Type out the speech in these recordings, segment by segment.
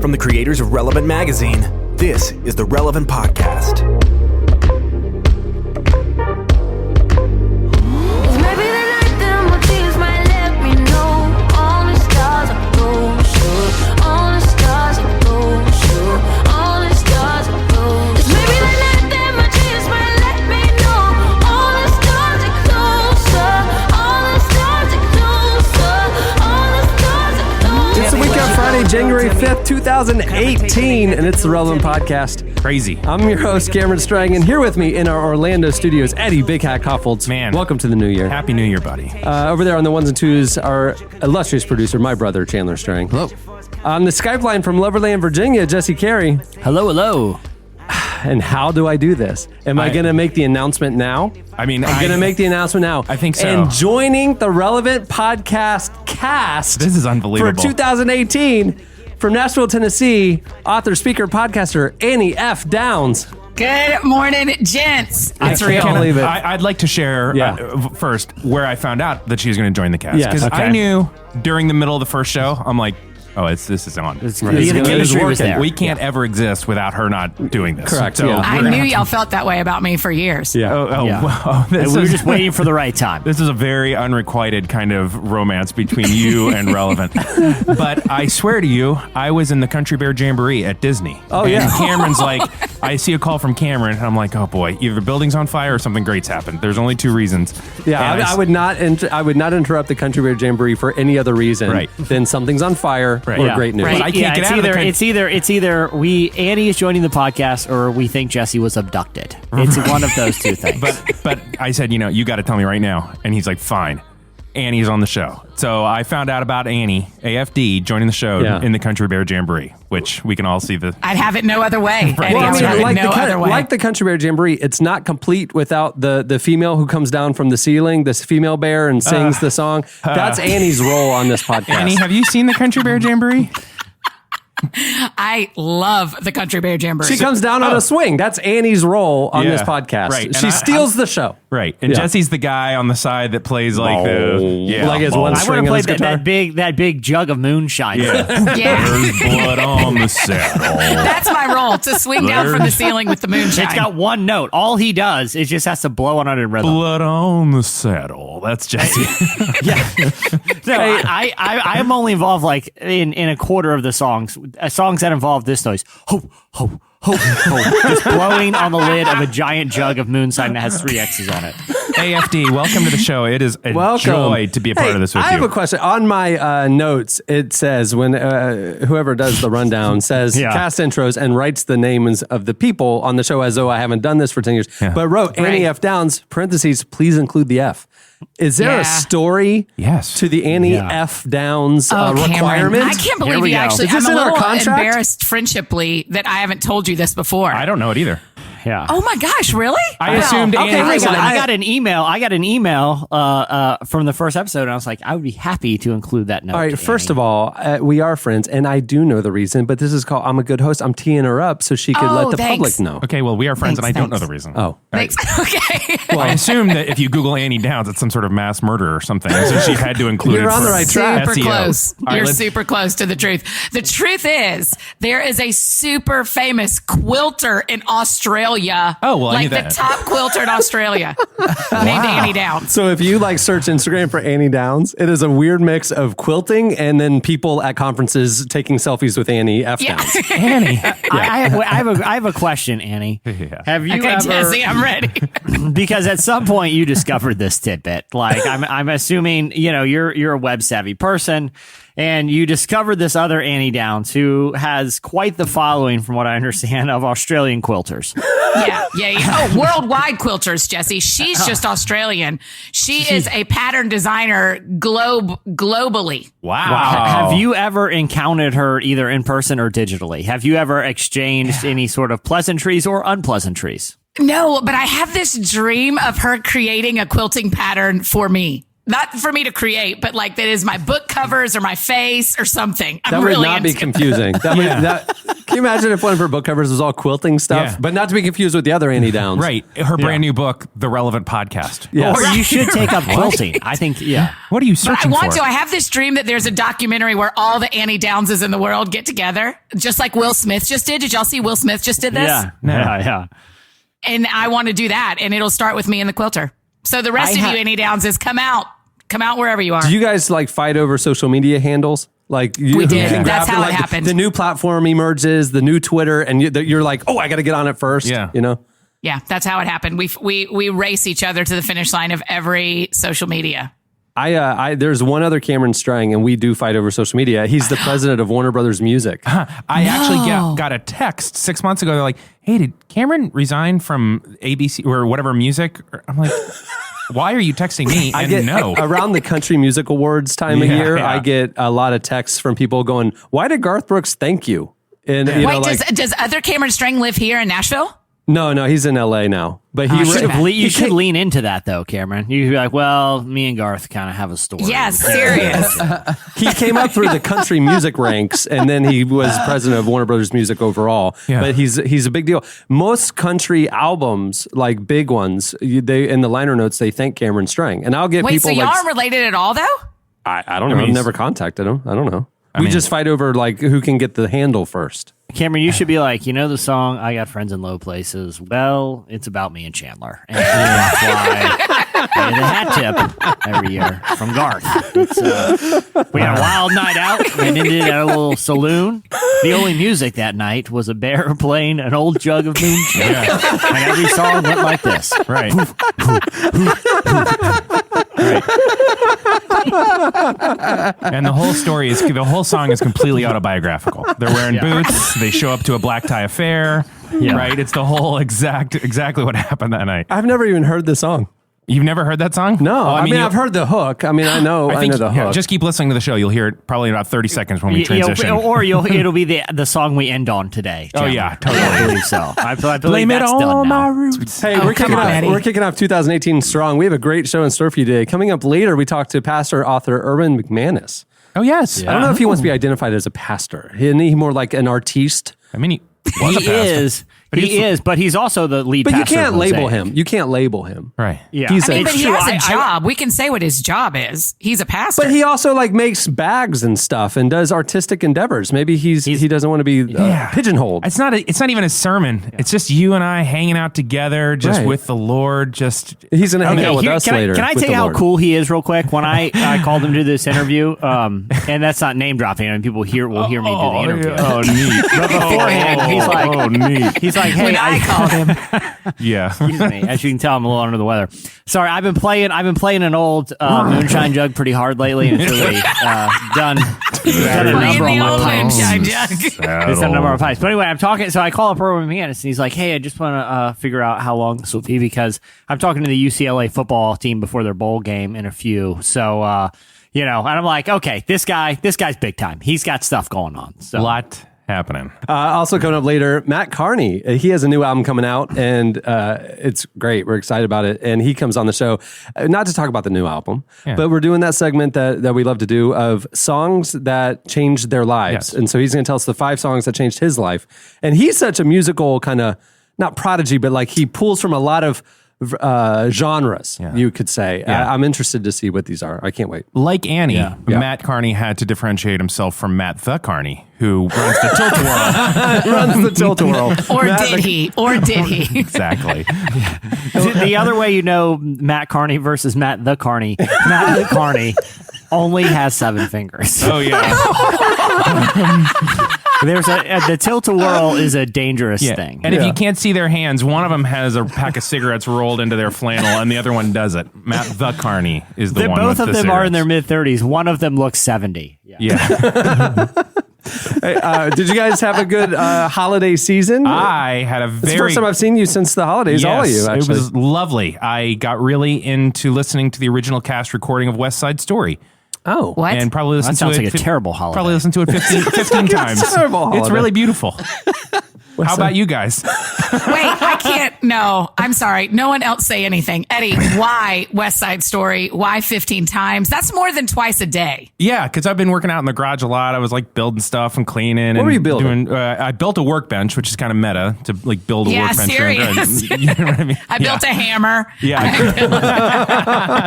From the creators of Relevant Magazine, this is the Relevant Podcast. January 5th, 2018, and it's the Relevant Podcast. Crazy. I'm your host, Cameron Strang, and here with me in our Orlando studios, Eddie Big Hat Koffolds. Man. Welcome to the new year. Happy New Year, buddy. Over there on the ones and twos, our illustrious producer, my brother, Chandler Strang. Hello. On the Skype line from Loverland, Virginia, Jesse Carey. Hello, hello. And how do I do this? Am I going to make the announcement now? I'm going to make the announcement now. I think so. And joining the Relevant Podcast cast. This is unbelievable. For 2018, from Nashville, Tennessee, author, speaker, podcaster, Annie F. Downs. Good morning, gents. It's real. I can't believe it. I'd like to share first where I found out that she was going to join the cast. Yes, Because okay. I knew during the middle of the first show, I'm like, oh, this is on. The chemistry was there. We can't ever exist without her not doing this. Correct. So Yeah. I knew y'all felt that way about me for years. Yeah. Wow. And we were just waiting for the right time. This is a very unrequited kind of romance between you and Relevant. But I swear to you, I was in the Country Bear Jamboree at Disney. Oh, and yeah. Cameron's like, I see a call from Cameron, and I'm like, oh boy, either the building's on fire or something great's happened. There's only two reasons. Yeah, I would not interrupt the Country Bear Jamboree for any other reason than something's on fire or great news. Right. I can't get out of the it's either Annie is joining the podcast or we think Jesse was abducted. It's one of those two things. But I said, you got to tell me right now. And he's like, fine. Annie's on the show. So I found out about Annie, AFD, joining the show in the Country Bear Jamboree, which we can all see the... I'd have it no other way. Right. Well, I mean, other way. like the Country Bear Jamboree, it's not complete without the female who comes down from the ceiling, this female bear, and sings the song. That's Annie's role on this podcast. Annie, have you seen the Country Bear Jamboree? I love the Country Bear Jamboree. She comes down on a swing. That's Annie's role on this podcast. Right. She steals the show. Right. And Jesse's the guy on the side that plays like like his one I string want to on play his guitar. that big jug of moonshine. Yeah. Yeah. There's blood on the saddle. That's my role, to swing down from the ceiling with the moonshine. It's got one note. All he does is just has to blow on it in rhythm. Blood on the saddle. That's Jesse. No, I am only involved like in a quarter of the songs. Songs that involve this noise. Ho, ho, ho, ho. Just blowing on the lid of a giant jug of moonshine that has 3 X's on it. AFD, welcome to the show. It is a joy to be a part of this with you. I have a question. On my notes, it says when whoever does the rundown says cast intros and writes the names of the people on the show as though I haven't done this for 10 years, but wrote Annie F. Downs, parentheses, please include the F. Is there a story to the Annie F. Downs requirement? I can't believe you actually. I'm a little embarrassed friendship,ly that I haven't told you this before. I don't know it either. Yeah. Oh my gosh, really? I assumed Okay, Annie. listen, I got an email from the first episode, and I was like, I would be happy to include that note. All right, first of all, we are friends, and I do know the reason, but this is called I'm a Good Host. I'm teeing her up so she could let the public know. Okay, well, we are friends, and I don't know the reason. Oh. Thanks. Okay. Well, I assume that if you Google Annie Downs, it's some sort of mass murder or something. So she had to include You're it on the right track. Super SEO. close. All right, You're super close to the truth. The truth is, there is a super famous quilter in Australia. Oh, well, I knew like that. the top quilter in Australia, named Annie Downs. So if you search Instagram for Annie Downs, it is a weird mix of quilting and then people at conferences taking selfies with Annie F. Downs. Annie. I have a question, Annie. Yeah. Have you Okay, ever? Jesse, I'm ready. Because at some point you discovered this tidbit. Like I'm assuming you're a web savvy person, and you discovered this other Annie Downs who has quite the following, from what I understand, of Australian quilters. Yeah. Oh, worldwide quilters, Jesse. She's just Australian. She is a pattern designer globally. Wow. Have you ever encountered her either in person or digitally? Have you ever exchanged any sort of pleasantries or unpleasantries? No, but I have this dream of her creating a quilting pattern for me. Not for me to create, but like that is my book covers or my face or something. That would not be confusing. Can you imagine if one of her book covers was all quilting stuff, but not to be confused with the other Annie Downs? Right. Her brand new book, The Relevant Podcast. Yes. Or you should take up quilting. I think, What are you searching I want for? to. I have this dream that there's a documentary where all the Annie Downses in the world get together, just like Will Smith just did. Did y'all see Will Smith just did this? Yeah. And I want to do that, and it'll start with me and the quilter. So the rest of you Annie Downses, come out wherever you are. Do you guys like fight over social media handles? Like we did. That's how it happened. The new platform emerges, the new Twitter, and you're like, oh, I got to get on it first. Yeah. You know? Yeah, that's how it happened. We race each other to the finish line of every social media. There's one other Cameron Strang, and we do fight over social media. He's the president of Warner Brothers Music. Actually got a text 6 months ago. They're like, hey, did Cameron resign from ABC or whatever music? I'm like, why are you texting me? I get around the Country Music Awards time of year. I get a lot of texts from people going, "Why did Garth Brooks thank you?" And does other Cameron Strang live here in Nashville? No, he's in LA now. But you should lean into that though, Cameron. You'd be like, "Well, me and Garth kind of have a story." Yeah, serious. He came up through the country music ranks, and then he was president of Warner Brothers Music overall. Yeah. But he's a big deal. Most country albums, like big ones, they in the liner notes they thank Cameron Strang, and I'll get people. Wait, so y'all aren't related at all, though? I don't know. I've never contacted him. I don't know. We just fight over like who can get the handle first. Cameron, you should be like, the song "I Got Friends in Low Places." Well, it's about me and Chandler, and that's why I get a hat tip every year from Garth. We had a wild night out and ended at a little saloon. The only music that night was a bear playing an old jug of moonshine, and every song went like this. Right. And the whole song is completely autobiographical. They're wearing boots. They show up to a black tie affair. Right. It's the whole exactly what happened that night. I've never even heard the song. You've never heard that song? No. I mean, I've heard the hook. I mean, I know the hook. Just keep listening to the show. You'll hear it probably in about 30 seconds when we transition. Or it'll be the song we end on today. Chandler. Oh, yeah, totally. I believe so. I believe Blame it on my roots. Hey, we're kicking off 2018 strong. We have a great show in store for you today. Coming up later, we talk to pastor author Erwin McManus. Oh, yes. I don't know if he wants to be identified as a pastor. Isn't he more like an artiste? I mean, he is, but he's also the lead pastor. But you can't label him. You can't label him. Right. Yeah. But he has a job. We can say what his job is. He's a pastor. But he also makes bags and stuff and does artistic endeavors. Maybe he doesn't want to be pigeonholed. It's not even a sermon. Yeah. It's just you and I hanging out together with the Lord. He's going to hang out with us later. Can I tell you how cool he is real quick? When I called him to this interview, and that's not name dropping, and people will hear me do the interview. Yeah. Oh, neat. But beforehand, he's like, neat. He's like, hey, I called him. Yeah. Excuse me. As you can tell, I'm a little under the weather. Sorry, I've been playing an old moonshine jug pretty hard lately, and it's really done a number on my pipes. It's done a number of pipes. But anyway, I'm talking. So I call up Erwin McManus, and he's like, "Hey, I just want to figure out how long this will be because I'm talking to the UCLA football team before their bowl game in a few." So and I'm like, "Okay, this guy's big time. He's got stuff going on." So a lot happening. Also coming up later, Mat Kearney. He has a new album coming out, and it's great. We're excited about it. And he comes on the show, not to talk about the new album, but we're doing that segment that we love to do of songs that changed their lives. Yes. And so he's going to tell us the 5 songs that changed his life. And he's such a musical kind of, not prodigy, but he pulls from a lot of genres, you could say. I'm interested to see what these are. I can't wait. Like Annie, Mat Kearney had to differentiate himself from Mat the Kearney, who runs the Tilt-A-Whirl. Or did he? Exactly. The other way Mat Kearney versus Mat the Kearney. Mat the Kearney only has 7 fingers. Oh, yeah. The tilt-a-whirl is a dangerous thing. And if you can't see their hands, one of them has a pack of cigarettes rolled into their flannel and the other one doesn't. Mat the Kearney is the one both with of them are in their mid-30s. One of them looks 70. Yeah. Hey, did you guys have a good holiday season? I had a very... It's the first time I've seen you since the holidays, all of you, actually. It was lovely. I got really into listening to the original cast recording of West Side Story. Oh, what? And probably listened to it. That sounds like a terrible holiday. Probably listened to it 15 times. Terrible holiday. It's really beautiful. How about you guys? Wait, I can't. No, I'm sorry. No one else say anything. Eddie, why West Side Story? Why 15 times? That's more than twice a day. Yeah, because I've been working out in the garage a lot. I was like building stuff and cleaning. What were you building? I built a workbench, which is kind of meta to like build a workbench. Serious. You know what I mean? I built a hammer. Yeah,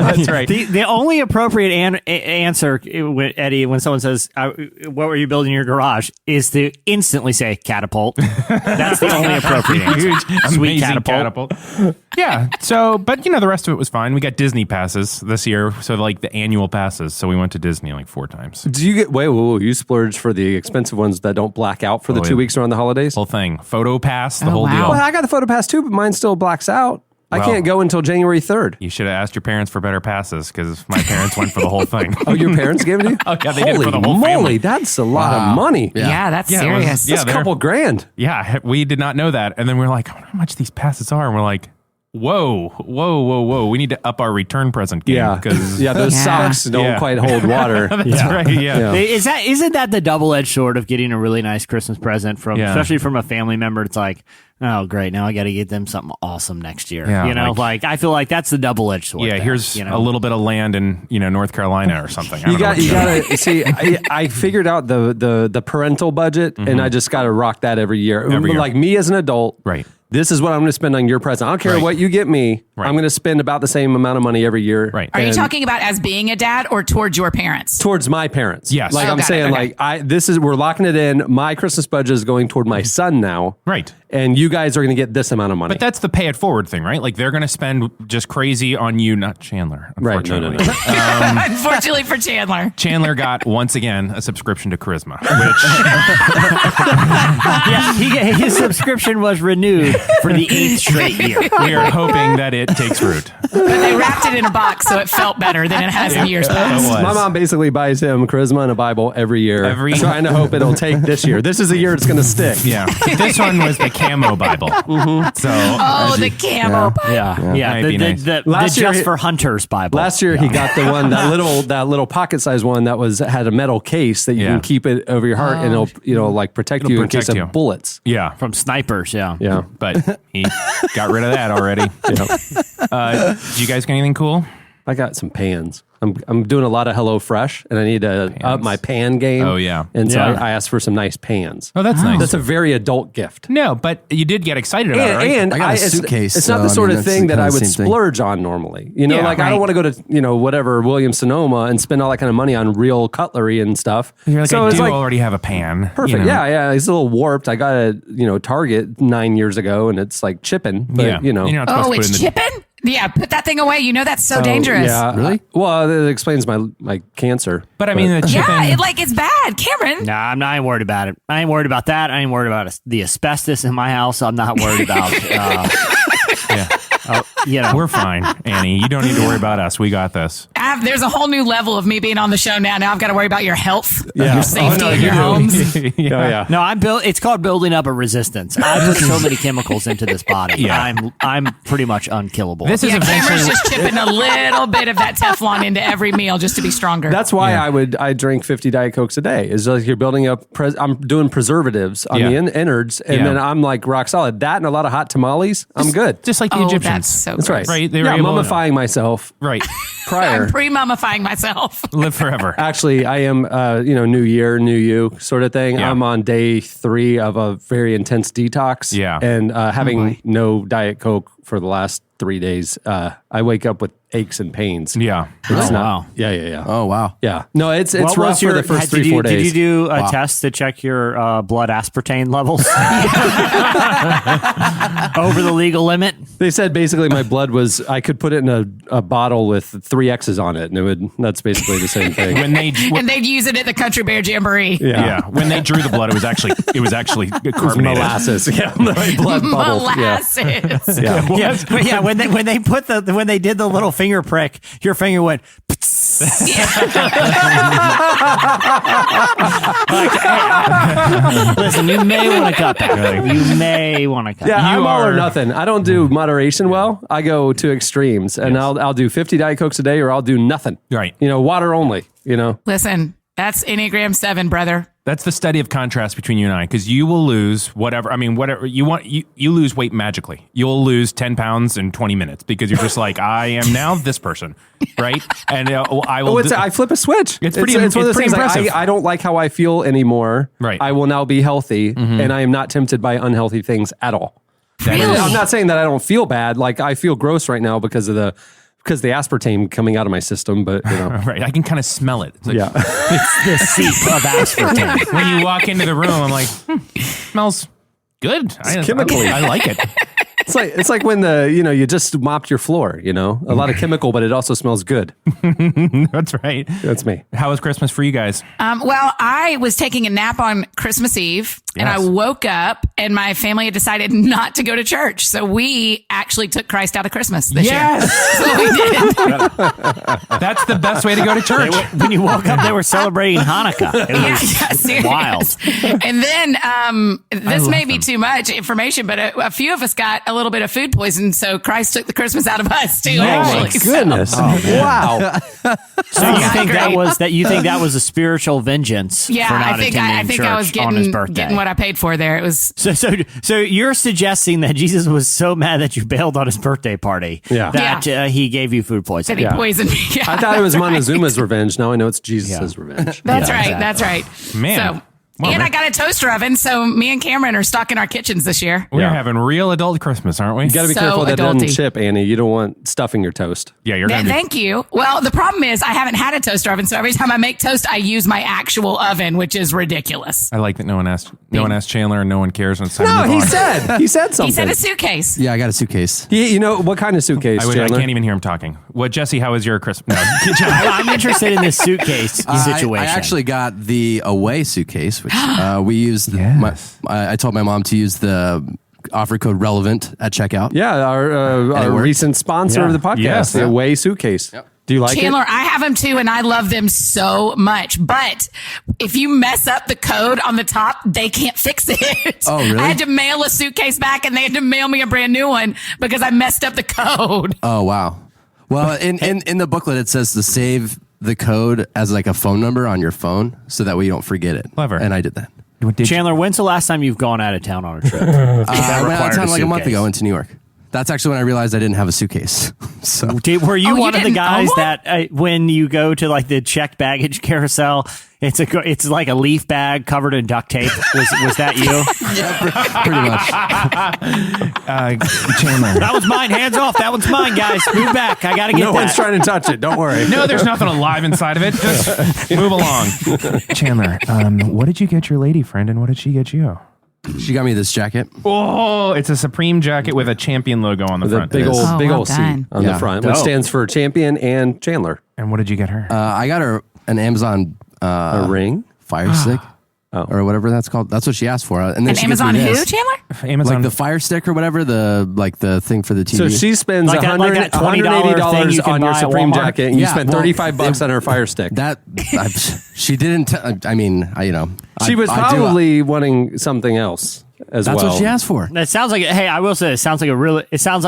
that's right. The only appropriate answer, Eddie, when someone says, "What were you building in your garage?" is to instantly say catapult. That's the only appropriate answer. Huge, Sweet amazing catapult. Yeah. So, but the rest of it was fine. We got Disney passes this year, so like the annual passes. So we went to Disney like 4 times. Do you get you splurge for the expensive ones that don't black out for the 2 weeks around the holidays? Whole thing, photo pass, the whole wow. deal. Well, I got the photo pass too, but mine still blacks out. I can't go until January 3rd. You should have asked your parents for better passes because my parents went for the whole thing. Oh, your parents gave it to you? Oh, yeah, they Holy did it for the whole moly, family. that's a lot of money. Yeah, that's serious. That's a couple grand. Yeah, we did not know that. And then we were like, I wonder how much these passes are. And we're like, whoa. We need to up our return present game. Yeah, because those socks don't quite hold water. That's right. Yeah. Isn't that the double-edged sword of getting a really nice Christmas present especially from a family member? It's like, oh, great. Now I got to get them something awesome next year. Yeah, like I feel like that's the double-edged sword. Yeah, there, here's a little bit of land in North Carolina or something. You got to see. I figured out the parental budget, and I just got to rock that every year. Like me as an adult, right? This is what I'm going to spend on your present. I don't care what you get me. Right. I'm going to spend about the same amount of money every year. Right. Are you talking about as being a dad or towards your parents? Towards my parents. Yes. Like I'm saying, we're locking it in. My Christmas budget is going toward my son now. Right. And you guys are going to get this amount of money. But that's the pay it forward thing, right? Like they're going to spend just crazy on you, not Chandler. Unfortunately. Right. No. Unfortunately for Chandler. Chandler got once again a subscription to Charisma, which his subscription was renewed for the 8th straight year. We are hoping that it takes root. But they wrapped it in a box so it felt better than it has in years past. My mom basically buys him Charisma and a Bible every year. Trying to hope it'll take this year. This is the year it's going to stick. Yeah. This one was the camo Bible. Mm-hmm. So, the camo Bible. Yeah. The Just for Hunters Bible. Last year he got the one, that little pocket size one that had a metal case that you can keep it over your heart and it'll like protect you in case of bullets. Yeah. From snipers. Yeah. But he got rid of that already. Do you guys got anything cool? I got some pans. I'm doing a lot of HelloFresh, and I need to up my pan game. Oh, yeah. And so I asked for some nice pans. Oh, that's nice. That's a very adult gift. No, but you did get excited about it, right? And I got a suitcase. It's not the sort of thing that I would splurge on normally. I don't want to go to, whatever, Williams-Sonoma and spend all that kind of money on real cutlery and stuff. You're like, I do already have a pan. Perfect. Yeah. It's a little warped. I got a, Target 9 years ago, and it's like chipping. But, You're not supposed to put it's chipping? Yeah, put that thing away. That's so dangerous. Yeah, really? Well, it explains my cancer. But I mean, the chipping. Yeah, it's bad, Cameron. Nah, I ain't worried about it. I ain't worried about that. I ain't worried about the asbestos in my house. I'm not worried about. We're fine, Annie. You don't need to worry about us. We got this. There's a whole new level of me being on the show now. Now I've got to worry about your health, your safety in your homes. No, I'm built. It's called building up a resistance. I put so many chemicals into this body. Yeah. I'm pretty much unkillable. This is Cameron's just chipping a little bit of that Teflon into every meal just to be stronger. That's why I drink 50 Diet Cokes a day. Is like you're building up. I'm doing preservatives on the innards, and then I'm like rock solid. That and a lot of hot tamales. I'm good. Just like the Egyptians. That's so That's gross. right. They were mummifying myself. Right. Prior. I'm pre-mummifying myself. Live forever. Actually, I am, new year, new you sort of thing. Yeah. I'm on day 3 of a very intense detox. Yeah. And having no Diet Coke for the last 3 days, I wake up with aches and pains. Yeah. It's not. Wow. Yeah. Oh, wow. Yeah. No, it's rough for the first 3-4 days. Did you do a test to check your blood aspartame levels over the legal limit? They said basically my blood was, I could put it in a bottle with 3 X's on it, and that's basically the same thing. And they'd use it at the Country Bear Jamboree. Yeah. When they drew the blood, it was actually carbonated. Molasses. Yeah. My blood bubbled. Molasses. Yeah. When they did the little finger prick, your finger went. Listen, you may want to cut that. You may want to cut. Yeah, I'm all or nothing. I don't do moderation well. I go to extremes, and I'll do 50 Diet Cokes a day, or I'll do nothing. Right. Water only. Listen, that's Enneagram 7, brother. That's the study of contrast between you and I, because you will lose whatever you want. You lose weight magically. You'll lose 10 pounds in 20 minutes because you're just like, I am now this person, right? And I will. I flip a switch. It's one of those things. Like, I don't like how I feel anymore. Right. I will now be healthy, and I am not tempted by unhealthy things at all. Really? I'm not saying that I don't feel bad. Like I feel gross right now because the aspartame coming out of my system, but right. I can kind of smell it. It's like, yeah, It's the seep of aspartame. when you walk into the room, I'm like, smells good. chemically. I like it. It's like when you just mopped your floor. A lot of chemical, but it also smells good. That's right. That's me. How was Christmas for you guys? Well, I was taking a nap on Christmas Eve, and I woke up, and my family had decided not to go to church. So we actually took Christ out of Christmas this year. So we did. That's the best way to go to church. When you woke up, they were celebrating Hanukkah. It was wild. And then this may be too much information, but a few of us got a little bit of food poisoning, so Christ took the Christmas out of us too. Oh my goodness! Wow. So you think that was a spiritual vengeance? Yeah, for not I think I was on his birthday. getting what I paid for there. It was so you're suggesting that Jesus was so mad that you bailed on his birthday party that he gave you food poisoning. that he poisoned me. Yeah. I thought it was Montezuma's revenge. Now I know it's Jesus' revenge. That's right. That's right. Man. So, I got a toaster oven, so me and Cameron are stocking our kitchens this year. We're having real adult Christmas, aren't we? You got to be careful that doesn't chip, Annie. You don't want stuffing your toast. Yeah, you're going to. Thank you. Well, the problem is I haven't had a toaster oven, so every time I make toast, I use my actual oven, which is ridiculous. I like that no one asked Chandler and no one cares. And it's time to No, move he on. said something. He said a suitcase. Yeah, I got a suitcase. What kind of suitcase, I Chandler? can't even hear him talking. What, Jesse, how was your Christmas? No. I'm interested in this suitcase situation. I actually got the away suitcase, which we used. I told my mom to use the offer code relevant at checkout. Yeah, our recent sponsor of the podcast, the Away suitcase. Yep. Do you like Chandler, it? I have them too, and I love them so much. But if you mess up the code on the top, they can't fix it. Oh, really? I had to mail a suitcase back, and they had to mail me a brand new one because I messed up the code. Oh, wow. Well, in the booklet, it says to save the code as like a phone number on your phone so that way you don't forget it. Clever. And I did that. Chandler, when's the last time you've gone out of town on a trip? I went out of town like a month ago into New York. That's actually when I realized I didn't have a suitcase. So were you one of the guys own one? that when you go to like the checked baggage carousel, it's like a leaf bag covered in duct tape? Was that you? Yeah, pretty much. Chandler. That was mine. Hands off. That one's mine, guys. Move back. I got to get No one's trying to touch it. Don't worry. No, there's nothing alive inside of it. Just move along. Chandler, what did you get your lady friend and what did she get you? She got me this jacket. Oh, it's a Supreme jacket with a champion logo on the With front. a big well old C done. on the front, which stands for Champion and Chandler. And what did you get her? I got her an Amazon A ring? Fire Stick. Or whatever that's called. That's what she asked for. And then she Amazon gets me who, this. Chandler? Amazon. Like the Fire Stick or whatever, the thing for the TV. So she spends Like that $20 $180 thing on your you can Supreme buy at Walmart? jacket, and you Yeah, spent well, $35 on her Fire Stick. She didn't. She was probably wanting something else as That's well. what she asked for. That sounds like. Hey, I will say, it sounds like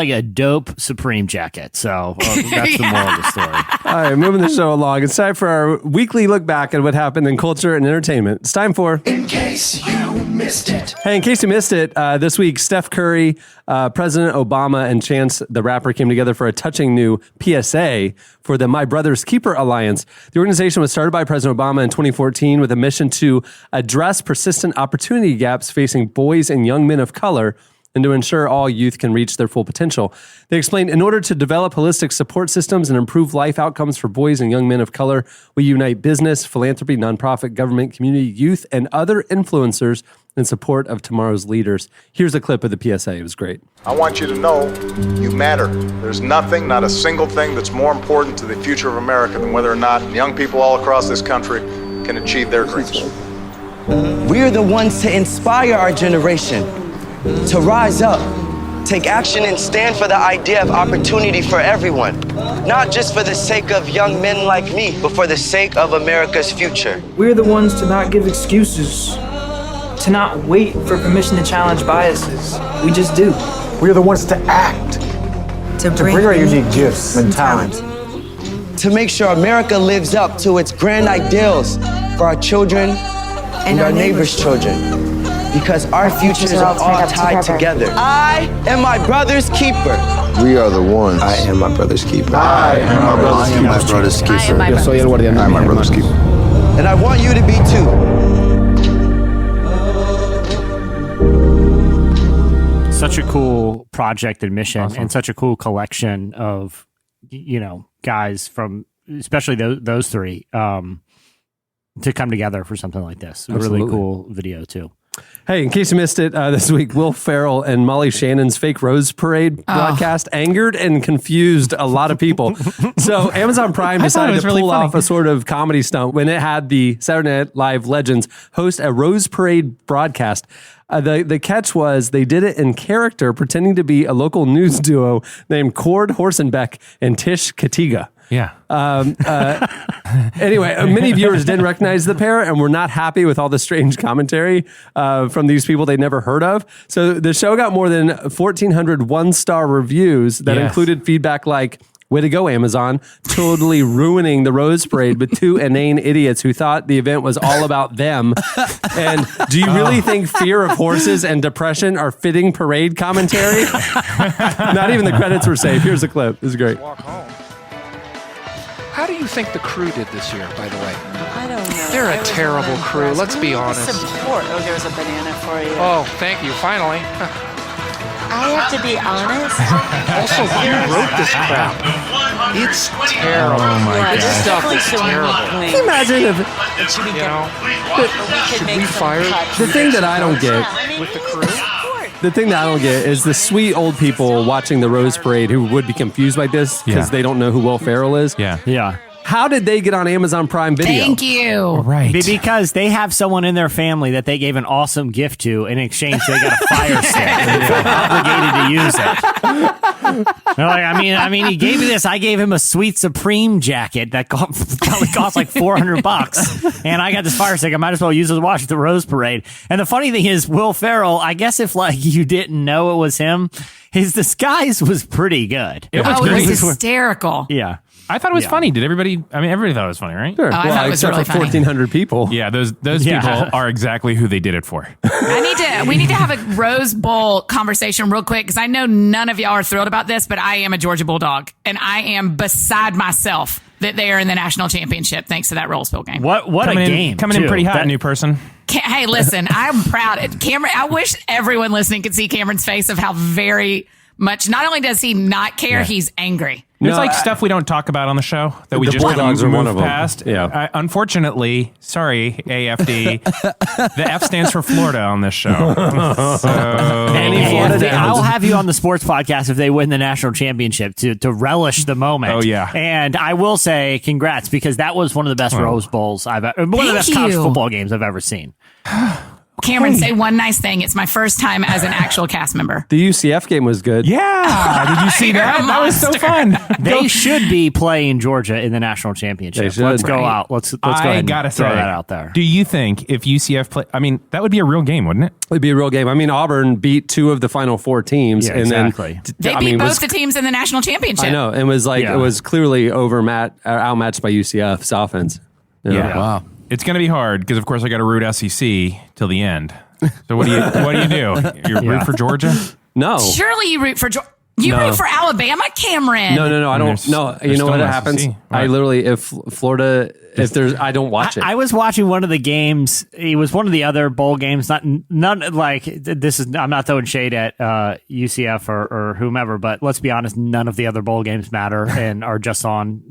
a dope Supreme jacket. So that's the moral of the story. All right, moving the show along. It's time for our weekly look back at what happened in culture and entertainment. It's time for In Case You Missed It. Hey, in case you missed it, this week, Steph Curry, President Obama, and Chance the Rapper came together for a touching new PSA for the My Brother's Keeper Alliance. The organization was started by President Obama in 2014 with a mission to address persistent opportunity gaps facing boys and young men of color and to ensure all youth can reach their full potential. They explained, in order to develop holistic support systems and improve life outcomes for boys and young men of color, we unite business, philanthropy, nonprofit, government, community, youth, and other influencers in support of tomorrow's leaders. Here's a clip of the PSA. It was great. I want you to know you matter. There's nothing, not a single thing that's more important to the future of America than whether or not young people all across this country can achieve their dreams. We're the ones to inspire our generation to rise up, take action, and stand for the idea of opportunity for everyone. Not just for the sake of young men like me, but for the sake of America's future. We're the ones to not give excuses, to not wait for permission to challenge biases. We just do. We're the ones to act, to bring our unique gifts and talent. To make sure America lives up to its grand ideals for our children and our neighbors' children. Because our futures are all tied together. I am my brother's keeper. We are the ones. I am my brother's keeper. I am my brother's keeper. Yo soy el guardián. I am my brother's keeper. And I want you to be too. Such a cool project and mission, and such a cool collection of, guys from, especially those three, to come together for something like this. Absolutely. Really cool video too. Hey, in case you missed it, this week, Will Ferrell and Molly Shannon's fake Rose Parade broadcast angered and confused a lot of people. So Amazon Prime decided to pull off a sort of comedy stunt when it had the Saturday Night Live legends host a Rose Parade broadcast. The catch was they did it in character, pretending to be a local news duo named Cord Horsenbeck and Tish Katiga. Yeah. Anyway, many viewers didn't recognize the pair and were not happy with all the strange commentary from these people they'd never heard of. So the show got more than 1,400 one-star reviews that included feedback like, "Way to go, Amazon, totally ruining the Rose Parade with two inane idiots who thought the event was all about them." And "Do you really think fear of horses and depression are fitting parade commentary?" Not even the credits were safe. Here's a clip. This is great. Walk home. How do you think the crew did this year, by the way? I don't know. They're a terrible crew, let's be honest. Support. Oh, there's a banana for you. Oh, thank you, finally. I have to be honest. Also, who wrote this crap? It's terrible. Oh my God. This stuff is terrible. Can you imagine if... Should we fire The thing that I don't get... with the crew? The thing that I don't get is the sweet old people watching the Rose Parade who would be confused by this because they don't know who Will Ferrell is. Yeah. How did they get on Amazon Prime Video? Thank you. Right. Because they have someone in their family that they gave an awesome gift to. In exchange, they got a fire stick. They felt obligated to use it. They're like, I mean, he gave me this. I gave him a Sweet Supreme jacket that probably cost like $400, and I got this fire stick. I might as well use it to watch the Rose Parade. And the funny thing is, Will Ferrell, I guess if you didn't know it was him, his disguise was pretty good. It was hysterical. Yeah. I thought it was funny. Did everybody? I mean, everybody thought it was funny, right? Sure. I thought it was except really for funny. 1,400 people. Yeah, those people are exactly who they did it for. We need to have a Rose Bowl conversation real quick because I know none of y'all are thrilled about this, but I am a Georgia Bulldog and I am beside myself that they are in the national championship thanks to that Rose Bowl game. What a game. Coming in pretty hot, new person. Hey, listen, I'm proud. Cameron, I wish everyone listening could see Cameron's face of how very much, not only does he not care, he's angry. There's stuff we don't talk about on the show that we just Bulldogs kind are of one of move them. past. Yeah. Unfortunately, sorry, AFD, the F stands for Florida on this show. I will have you on the sports podcast if they win the national championship to relish the moment. Oh, yeah. And I will say congrats because that was one of the best Rose Bowls one of the best college football games I've ever seen. Cameron, say one nice thing. It's my first time as an actual cast member. The UCF game was good. Yeah. Did you see that? That was so fun. They should be playing Georgia in the national championship. They should. Let's go out. Let's go ahead and throw that out there. Do you think if UCF play, I mean, that would be a real game, wouldn't it? It'd be a real game. I mean, Auburn beat two of the final four teams. Yeah, and exactly. They beat both the teams in the national championship. I know. It was it was clearly outmatched by UCF's offense. Yeah. Wow. It's going to be hard because, of course, I got to root SEC till the end. So what do you do? You root for Georgia? No. Surely you root for Georgia. You root for Alabama, Cameron. No. I don't. No, you know what happens? SEC. I literally, if Florida, I don't watch it. I was watching one of the games. It was one of the other bowl games. None like this is. I'm not throwing shade at UCF or whomever, but let's be honest. None of the other bowl games matter and are just on.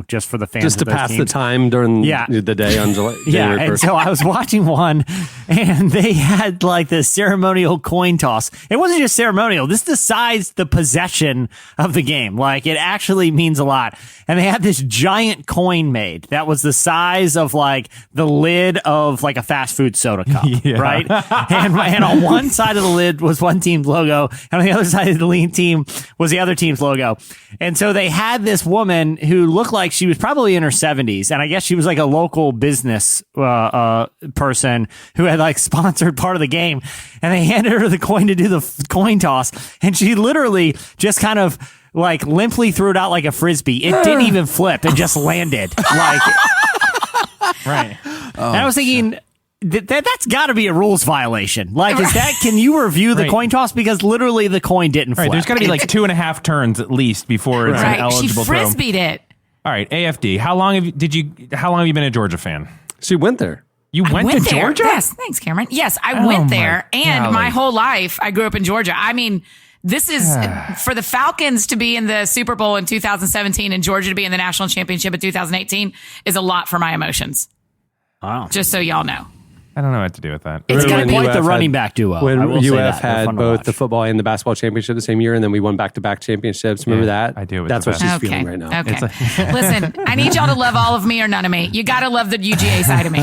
Just for the fans. Just to pass the time during the day on July. Yeah, and so I was watching one, and they had like the ceremonial coin toss. It wasn't just ceremonial. This decides the possession of the game. Like it actually means a lot. And they had this giant coin made that was the size of like the lid of like a fast food soda cup, right? And on one side of the lid was one team's logo, and on the other side of the team was the other team's logo. And so they had this woman who looked like she was probably in her 70s, and I guess she was like a local business person who had like sponsored part of the game, and they handed her the coin to do the coin toss, and she literally just kind of like limply threw it out like a frisbee. It didn't even flip. It just landed. Like, right. And I was thinking, That's got to be a rules violation. Like, can you review the coin toss? Because literally the coin didn't flip. Right, there's got to be like 2.5 turns at least before it's an eligible She frisbeed it. All right, AFD. How long have you been a Georgia fan? She went there. You went to there. Georgia? Yes, thanks, Cameron. Yes, I went there, and my whole life I grew up in Georgia. I mean, this is for the Falcons to be in the Super Bowl in 2017 and Georgia to be in the national championship in 2018 is a lot for my emotions. Wow. Just so y'all know. I don't know what to do with that. It's going to be quite the running back duo. When UF had both the football and the basketball championship the same year, and then we won back-to-back championships. Remember that? I do. That's what she's feeling right now. Okay. Listen, I need y'all to love all of me or none of me. You got to love the UGA side of me.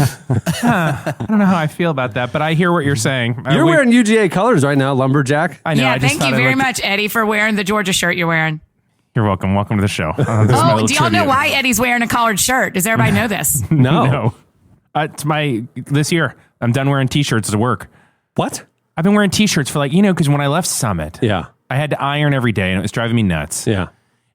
I don't know how I feel about that, but I hear what you're saying. You're wearing UGA colors right now, lumberjack. I know. Yeah, thank you very much, Eddie, for wearing the Georgia shirt you're wearing. You're welcome. Welcome to the show. Do y'all know why Eddie's wearing a collared shirt? Does everybody know this? No. It's this year. I'm done wearing T-shirts to work. What? I've been wearing T-shirts for because when I left Summit, I had to iron every day and it was driving me nuts. Yeah.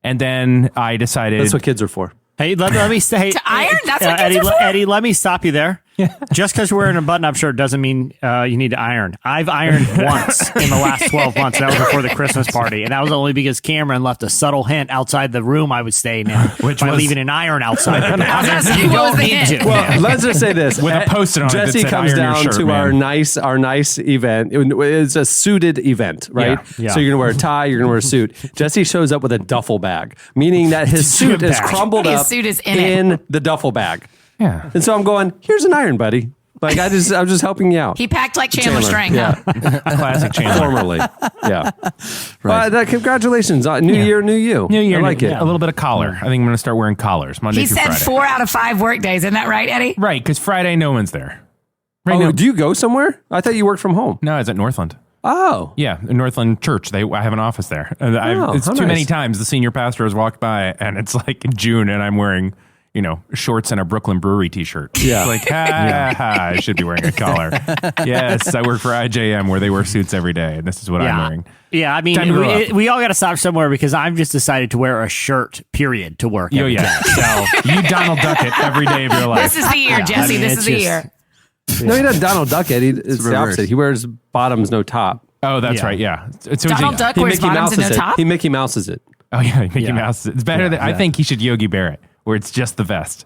And then I decided that's what kids are for. Hey, let me say to iron. That's what kids are for. Eddie, let me stop you there. Just because you're wearing a button-up shirt doesn't mean you need to iron. I've ironed once in the last 12 months. That was before the Christmas party, and that was only because Cameron left a subtle hint outside the room I was staying in, by leaving an iron outside. You don't need to. Well, let's just say this: with a post-it on Jesse it that said, comes "Iron your down shirt, to man." our nice event. It's a suited event, right? Yeah. So you're gonna wear a tie, you're gonna wear a suit. Jesse shows up with a duffel bag, meaning that his suit is crumbled up. His suit is in in the duffel bag. Yeah. And so I'm going, here's an iron, buddy. Like I'm just helping you out. He packed like Chandler string. Yeah. Classic Chandler. Formerly. Yeah. Right. Congratulations. New year, new you. New year. I like it. A little bit of collar. I think I'm going to start wearing collars Monday He through said Friday. 4 out of 5 work days. Isn't that right, Eddie? Right, because Friday no one's there. Do you go somewhere? I thought you worked from home. No, I was at Northland. Oh. Yeah, in Northland Church. I have an office there. It's too many times the senior pastor has walked by and it's like in June and I'm wearing shorts and a Brooklyn Brewery t-shirt. Yeah. It's like, I should be wearing a collar. Yes, I work for IJM where they wear suits every day, and this is what I'm wearing. Yeah, I mean, we all got to stop somewhere because I've just decided to wear a shirt, period, to work. every day. So you Donald Duck it every day of your life. This is the year, Jesse. This is the year. No, he doesn't Donald Duck it. It's the opposite. He wears bottoms, no top. Oh, that's right. Yeah. Donald Duck wears bottoms and no top? He Mickey Mouses it. Oh, yeah. Mickey Mouse. It's better than, I think he should Yogi Bear it. Where it's just the vest.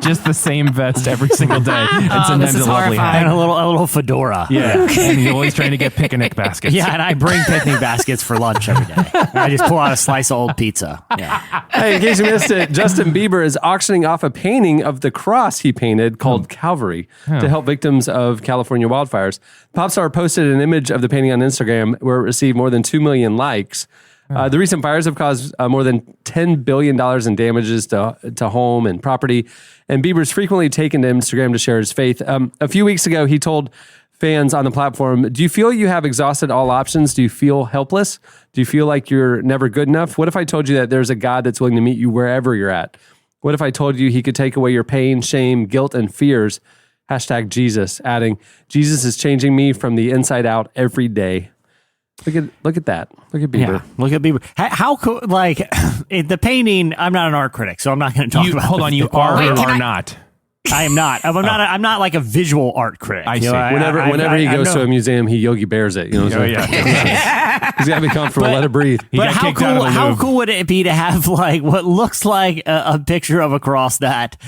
Just the same vest every single day. And this is lovely hat. And a little fedora. Yeah. And he's always trying to get picnic baskets. Yeah, and I bring picnic baskets for lunch every day. And I just pull out a slice of old pizza. Yeah. Hey, in case you missed it, Justin Bieber is auctioning off a painting of the cross he painted called Calvary to help victims of California wildfires. Pop star posted an image of the painting on Instagram where it received more than 2 million likes. The recent fires have caused more than $10 billion in damages to home and property. And Bieber's frequently taken to Instagram to share his faith. A few weeks ago, he told fans on the platform, do you feel you have exhausted all options? Do you feel helpless? Do you feel like you're never good enough? What if I told you that there's a God that's willing to meet you wherever you're at? What if I told you he could take away your pain, shame, guilt, and fears? # Jesus, adding, Jesus is changing me from the inside out every day. Look at that. Look at Bieber. Yeah, look at Bieber. How cool, the painting, I'm not an art critic, so I'm not going to talk about Hold on, you are or are not? I am not. I'm not like a visual art critic. I see. Whenever he goes to a museum, he Yogi Bears it. He's got to be comfortable. Let it breathe. But how cool would it be to have what looks like a picture of a cross that,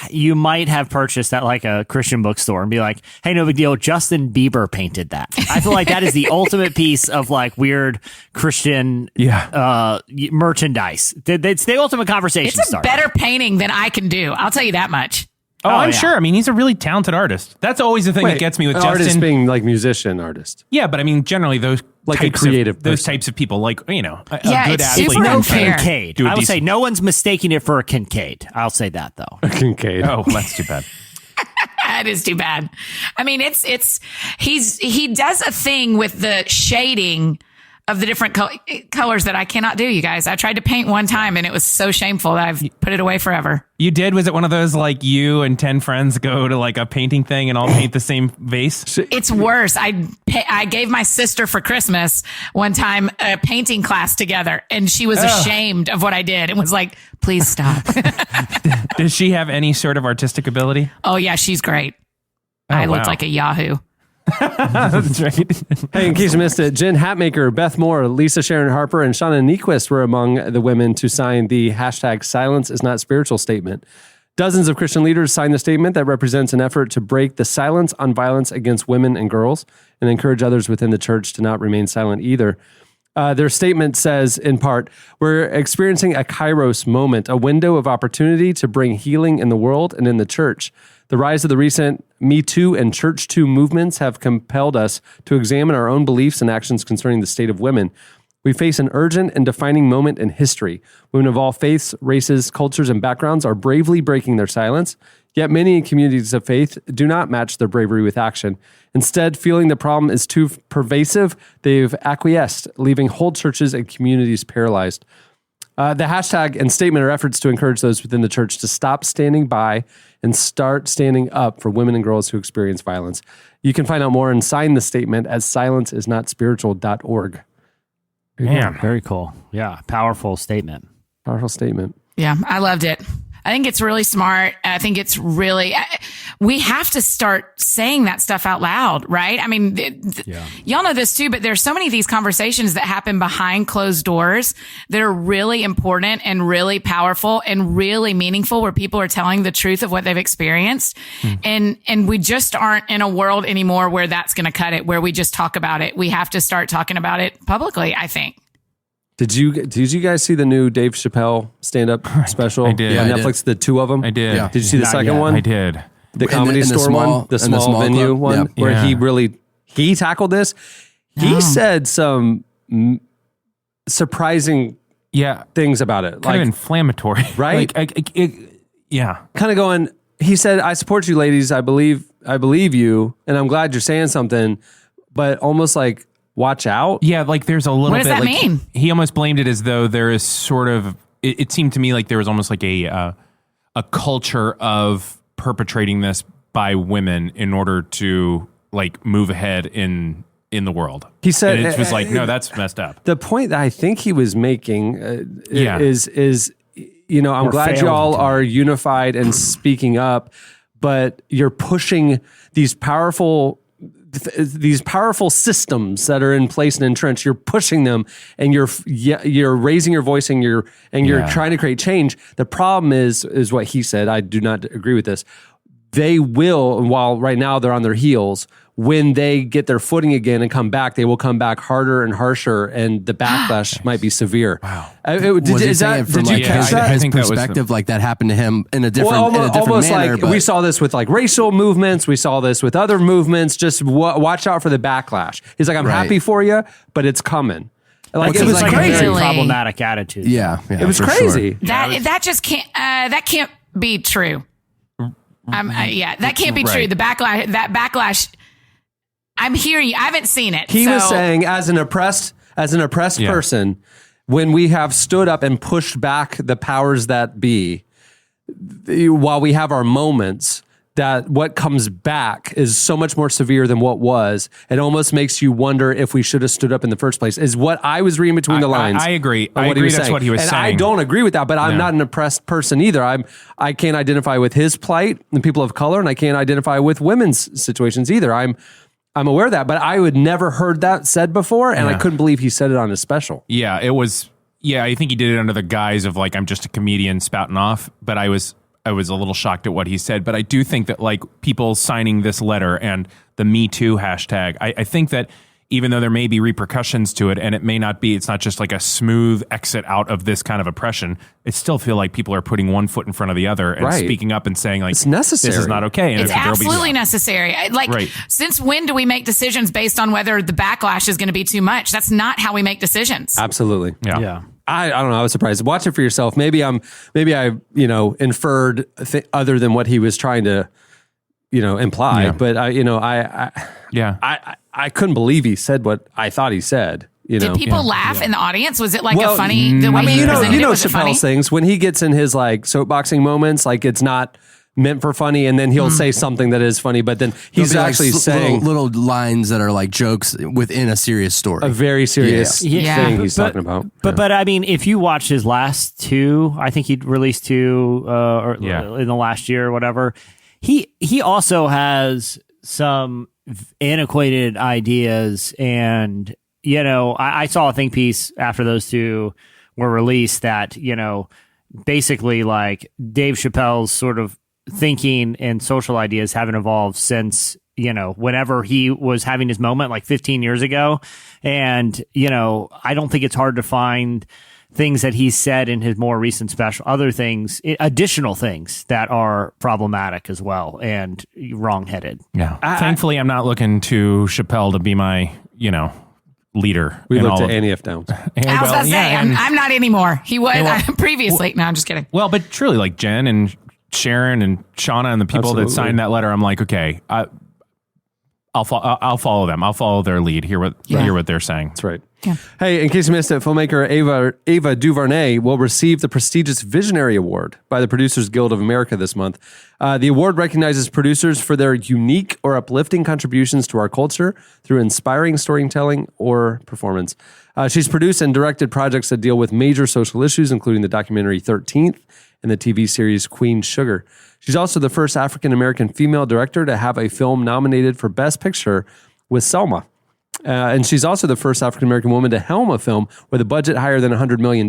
you might have purchased at a Christian bookstore and be like, hey, no big deal. Justin Bieber painted that. I feel like that is the ultimate piece of weird Christian merchandise. It's the ultimate conversation It's a better painting than I can do. I'll tell you that much. Oh, I'm sure. I mean, he's a really talented artist. That's always the thing that gets me with Justin. Artist being musician artist. Yeah, but I mean, generally those types of people, a good athlete. Super unfair. Kincaid. I would say no one's mistaking it for a Kincaid. I'll say that though. A Kincaid. Oh, that's too bad. That is too bad. I mean, he does a thing with the shading of the different colors that I cannot do, you guys. I tried to paint one time and it was so shameful that I've put it away forever. You did? Was it one of those like you and 10 friends go to like a painting thing and all paint the same vase? It's worse. I gave my sister for Christmas one time a painting class together and she was ashamed of what I did and was like, please stop. Does she have any sort of artistic ability? Oh yeah, she's great. I looked like a Yahoo. That's right. Hey, in case you missed it, Jen Hatmaker, Beth Moore, Lisa Sharon Harper, and Shannon Nyquist were among the women to sign the hashtag Silence is Not Spiritual statement. Dozens of Christian leaders signed the statement that represents an effort to break the silence on violence against women and girls and encourage others within the church to not remain silent either. Their statement says, in part, we're experiencing a kairos moment, a window of opportunity to bring healing in the world and in the church. The rise of the recent Me Too and Church Too movements have compelled us to examine our own beliefs and actions concerning the state of women. We face an urgent and defining moment in history. Women of all faiths, races, cultures, and backgrounds are bravely breaking their silence, yet many communities of faith do not match their bravery with action. Instead, feeling the problem is too pervasive, they've acquiesced, leaving whole churches and communities paralyzed. The hashtag and statement are efforts to encourage those within the church to stop standing by and start standing up for women and girls who experience violence. You can find out more and sign the statement at silenceisnotspiritual.org. Man, very cool. Yeah, powerful statement. Powerful statement. Yeah, I loved it. I think it's really smart. I think it's really, we have to start saying that stuff out loud, right? I mean, y'all know this too, but there's so many of these conversations that happen behind closed doors that are really important and really powerful and really meaningful, where people are telling the truth of what they've experienced. And we just aren't in a world anymore where that's going to cut it, where we just talk about it. We have to start talking about it publicly, I think. Did you guys see the new Dave Chappelle stand-up special? I did. On Yeah, Netflix, the two of them? I did. Yeah. Did you see the second one? I did. The Comedy Store one? The small venue club? one? Yep. Where he tackled this. He said some surprising things about it. Kind of inflammatory. Right? Yeah. Kind of going, he said, I support you ladies. I believe you. And I'm glad you're saying something. But almost like, watch out. Yeah, like there's a little bit. What does that mean? He almost blamed it as though there is sort of. It seemed to me like there was almost like a culture of perpetrating this by women in order to like move ahead in the world. He said and it was like, no, that's messed up. The point that I think he was making is I'm glad y'all are unified and speaking up, but you're pushing these powerful systems that are in place and entrenched. You're pushing them, and you're raising your voice, and you're trying to create change. The problem is what he said. I do not agree with this. They will, while right now they're on their heels, when they get their footing again and come back, they will come back harder and harsher, and the backlash might be severe. Wow. Did you catch that? His perspective, like that happened to him in a different almost manner. Like we saw this with like racial movements. We saw this with other movements. Just watch out for the backlash. He's like, I'm happy for you, but it's coming. Like it was like crazy. A very problematic attitude. Yeah, it was crazy. Sure. That just can't. That can't be true. That can't be true. The backlash. I'm hearing you. I haven't seen it. He was saying, as an oppressed person, when we have stood up and pushed back the powers that be, while we have our moments, that what comes back is so much more severe than what was. It almost makes you wonder if we should have stood up in the first place, is what I was reading between the lines. I agree. I agree that's what he was saying. I don't agree with that, but I'm not an oppressed person either. I can't identify with his plight and people of color, and I can't identify with women's situations either. I'm aware of that, but I would never heard that said before, and I couldn't believe he said it on his special. Yeah, it was. Yeah, I think he did it under the guise of like, I'm just a comedian spouting off, but I was a little shocked at what he said. But I do think that like people signing this letter and the Me Too hashtag, I think that even though there may be repercussions to it, and it's not just like a smooth exit out of this kind of oppression, it still feel like people are putting one foot in front of the other and speaking up and saying like, it's necessary. This is not okay. And it's absolutely necessary. Since when do we make decisions based on whether the backlash is going to be too much? That's not how we make decisions. Absolutely. Yeah. I don't know. I was surprised. Watch it for yourself. Maybe I inferred other than what he was trying to, imply. But I couldn't believe he said what I thought he said. Did people laugh in the audience? Was it like Well, a funny? The way he presented it, was it funny? Chappelle's things when he gets in his like soapboxing moments, like it's not meant for funny, and then he'll say something that is funny, but then he's actually saying little lines that are like jokes within a serious story, a very serious thing he's talking about. But I mean, if you watch his last two, I think he released two in the last year or whatever. He also has some antiquated ideas, and I saw a think piece after those two were released that basically like Dave Chappelle's sort of thinking and social ideas haven't evolved since whenever he was having his moment like 15 years ago. And I don't think it's hard to find things that he's said in his more recent special, other things, additional things that are problematic as well and wrong-headed. Yeah. Thankfully, I'm not looking to Chappelle to be my leader. We looked at Annie F. Downs. I was about to say, I'm not anymore. He was previously. No, I'm just kidding. Well, but truly, like Jen and Sharon and Shauna and the people that signed that letter, I'm like, okay, I'll follow them. I'll follow their lead. Hear what they're saying. That's right. Yeah. Hey, in case you missed it, filmmaker Ava DuVernay will receive the prestigious Visionary Award by the Producers Guild of America this month. The award recognizes producers for their unique or uplifting contributions to our culture through inspiring storytelling or performance. She's produced and directed projects that deal with major social issues, including the documentary 13th and the TV series Queen Sugar. She's also the first African-American female director to have a film nominated for Best Picture with Selma. And she's also the first African-American woman to helm a film with a budget higher than $100 million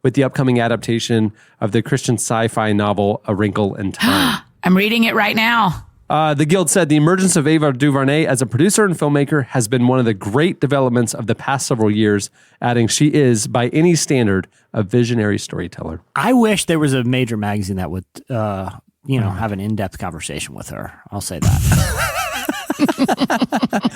with the upcoming adaptation of the Christian sci-fi novel A Wrinkle in Time. I'm reading it right now. The Guild said the emergence of Ava DuVernay as a producer and filmmaker has been one of the great developments of the past several years, adding she is, by any standard, a visionary storyteller. I wish there was a major magazine that would, have an in-depth conversation with her. I'll say that.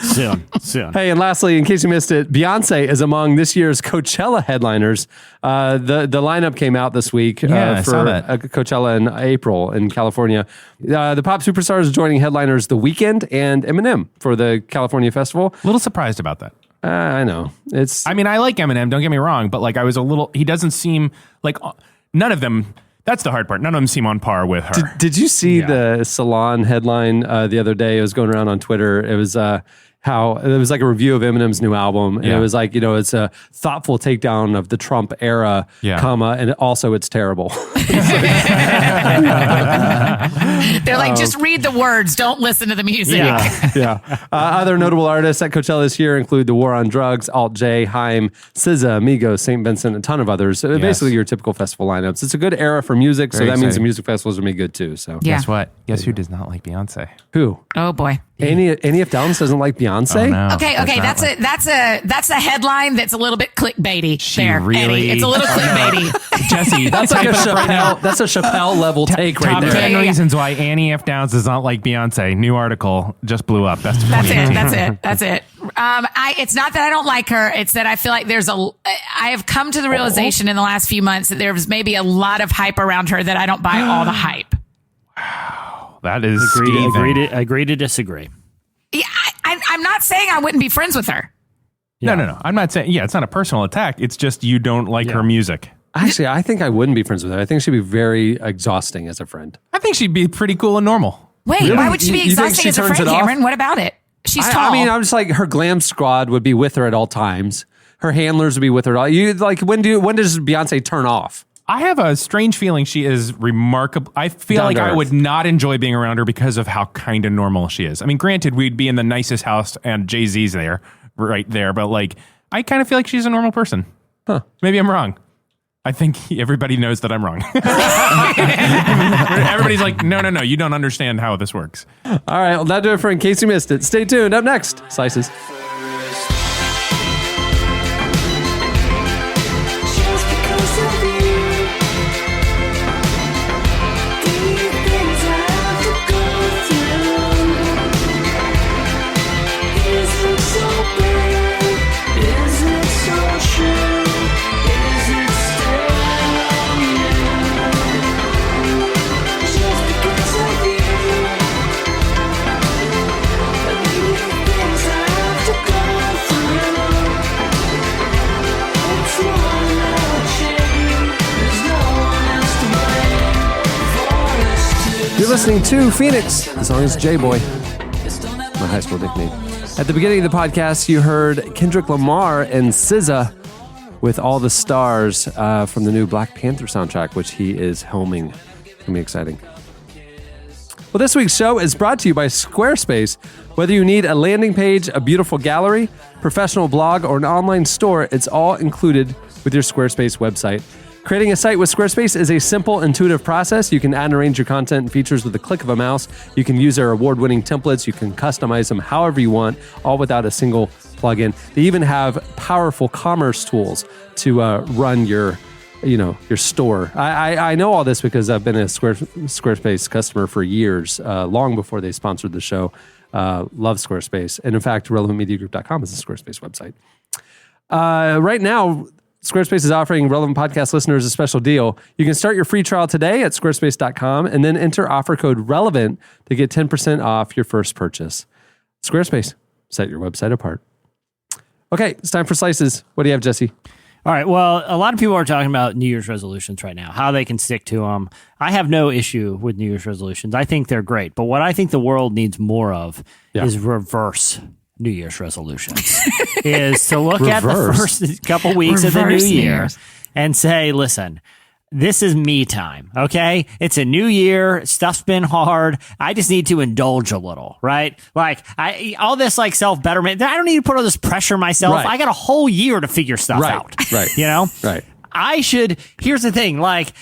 Soon. Hey, and lastly, in case you missed it, Beyonce is among this year's Coachella headliners. The lineup came out this week for Coachella in April in California. The pop superstars is joining headliners The Weeknd and Eminem for the California Festival. A little surprised about that. I know. I mean, I like Eminem, don't get me wrong, but like I was he doesn't seem like none of them. That's the hard part. None of them seem on par with her. Did you see the Salon headline the other day? It was going around on Twitter. It was how it was like a review of Eminem's new album, and it was like it's a thoughtful takedown of the Trump era, and also it's terrible. They're like, just read the words, don't listen to the music. Other notable artists at Coachella this year include The War on Drugs, Alt J, Haim, SZA, Migos, St. Vincent, a ton of others. Basically, your typical festival lineups. It's a good era for music, so that means the music festivals will be good too. So guess what? Guess who does not like Beyonce? Who? Oh boy. Annie F. Downs doesn't like Beyonce? Oh, no. Okay. That's a headline that's a little bit clickbaity. Eddie. It's a little clickbaity. Jesse, that's like that's a Chappelle level take right there. Top 10 reasons why Annie F. Downs does not like Beyonce. New article just blew up. That's it. It's not that I don't like her. It's that I feel like I have come to the realization in the last few months that there's maybe a lot of hype around her that I don't buy all the hype. Wow, that is agree to disagree. Yeah, I'm not saying I wouldn't be friends with her. Yeah. No. I'm not saying. Yeah, it's not a personal attack. It's just you don't like her music. Actually, I think I wouldn't be friends with her. I think she'd be very exhausting as a friend. I think she'd be pretty cool and normal. Wait, really? Why would she be exhausting as a friend, Cameron? What about it? She's tall. I mean, I'm just like her glam squad would be with her at all times. Her handlers would be with her at all. You like when does Beyonce turn off? I have a strange feeling she is remarkable. I feel like I would not enjoy being around her because of how kind of normal she is. I mean, granted, we'd be in the nicest house and Jay-Z's right there, but like, I kind of feel like she's a normal person. Huh. Maybe I'm wrong. I think everybody knows that I'm wrong. Everybody's like, no, you don't understand how this works. All right, well, that'll do it for In Case You Missed It. Stay tuned. Up next, Slices. You're listening to Phoenix. The song is J-Boy, my high school nickname. At the beginning of the podcast, you heard Kendrick Lamar and SZA with All the Stars from the new Black Panther soundtrack, which he is helming. It's going to be exciting. Well, this week's show is brought to you by Squarespace. Whether you need a landing page, a beautiful gallery, professional blog, or an online store, it's all included with your Squarespace website. Creating a site with Squarespace is a simple, intuitive process. You can add and arrange your content and features with the click of a mouse. You can use their award-winning templates. You can customize them however you want, all without a single plugin. They even have powerful commerce tools to run your store. I know all this because I've been a Squarespace customer for years, long before they sponsored the show. Love Squarespace. And in fact, relevantmediagroup.com is a Squarespace website. Right now, Squarespace is offering Relevant Podcast listeners a special deal. You can start your free trial today at squarespace.com and then enter offer code RELEVANT to get 10% off your first purchase. Squarespace, set your website apart. Okay, it's time for Slices. What do you have, Jesse? All right. Well, a lot of people are talking about New Year's resolutions right now, how they can stick to them. I have no issue with New Year's resolutions. I think they're great. But what I think the world needs more of is reverse New Year's resolutions. Is to look at the first couple weeks of the new year and say, listen, this is me time, okay? It's a new year. Stuff's been hard. I just need to indulge a little, right? Like, all this like self-betterment, I don't need to put all this pressure myself. Right. I got a whole year to figure stuff out. Right. You know? Right. Here's the thing, like,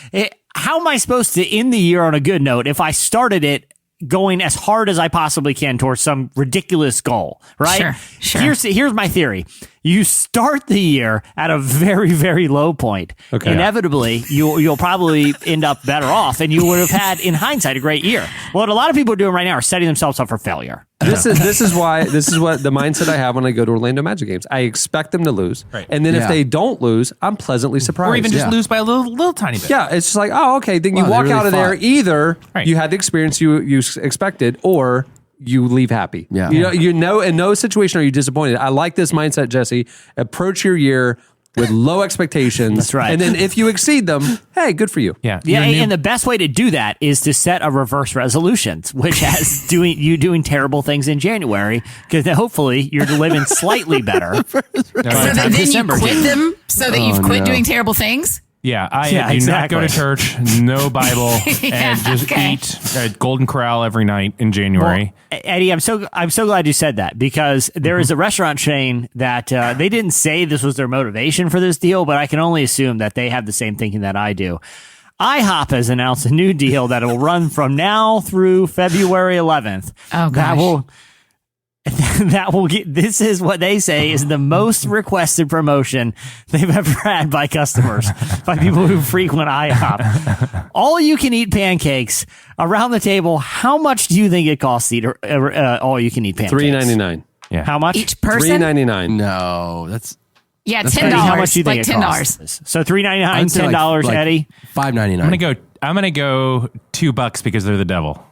how am I supposed to end the year on a good note if I started it going as hard as I possibly can towards some ridiculous goal, right? Sure. Here's my theory. You start the year at a very, very low point. Okay. Inevitably, you'll probably end up better off, and you would have had, in hindsight, a great year. What a lot of people are doing right now are setting themselves up for failure. This is what the mindset I have when I go to Orlando Magic games. I expect them to lose, and then if they don't lose, I'm pleasantly surprised, or even just lose by a little tiny bit. Yeah, it's just like, oh, okay. Then you walk out of there. Either you had the experience you expected, or you leave happy. Yeah. You know, in no situation are you disappointed. I like this mindset, Jesse. Approach your year with low expectations. That's right. And then if you exceed them, hey, good for you. Yeah. And the best way to do that is to set a reverse resolutions, which has doing terrible things in January, because hopefully you're living slightly better. So that then you quit them so that you've quit doing terrible things? Yeah, I do not go to church, no Bible, and just eat at Golden Corral every night in January. Well, Eddie, I'm so glad you said that, because there is a restaurant chain that they didn't say this was their motivation for this deal, but I can only assume that they have the same thinking that I do. IHOP has announced a new deal that will run from now through February 11th. Oh, gosh. That will get, this is what they say is the most requested promotion they've ever had by customers, by people who frequent IHOP. All you can eat pancakes around the table. How much do you think it costs to eat all you can eat pancakes? $3.99. Yeah. How much? Each person? $3.99. No, that's $10. How much do you think like it $10. costs? So $3.99, $10, Eddie? $5.99. I'm gonna go $2 because they're the devil.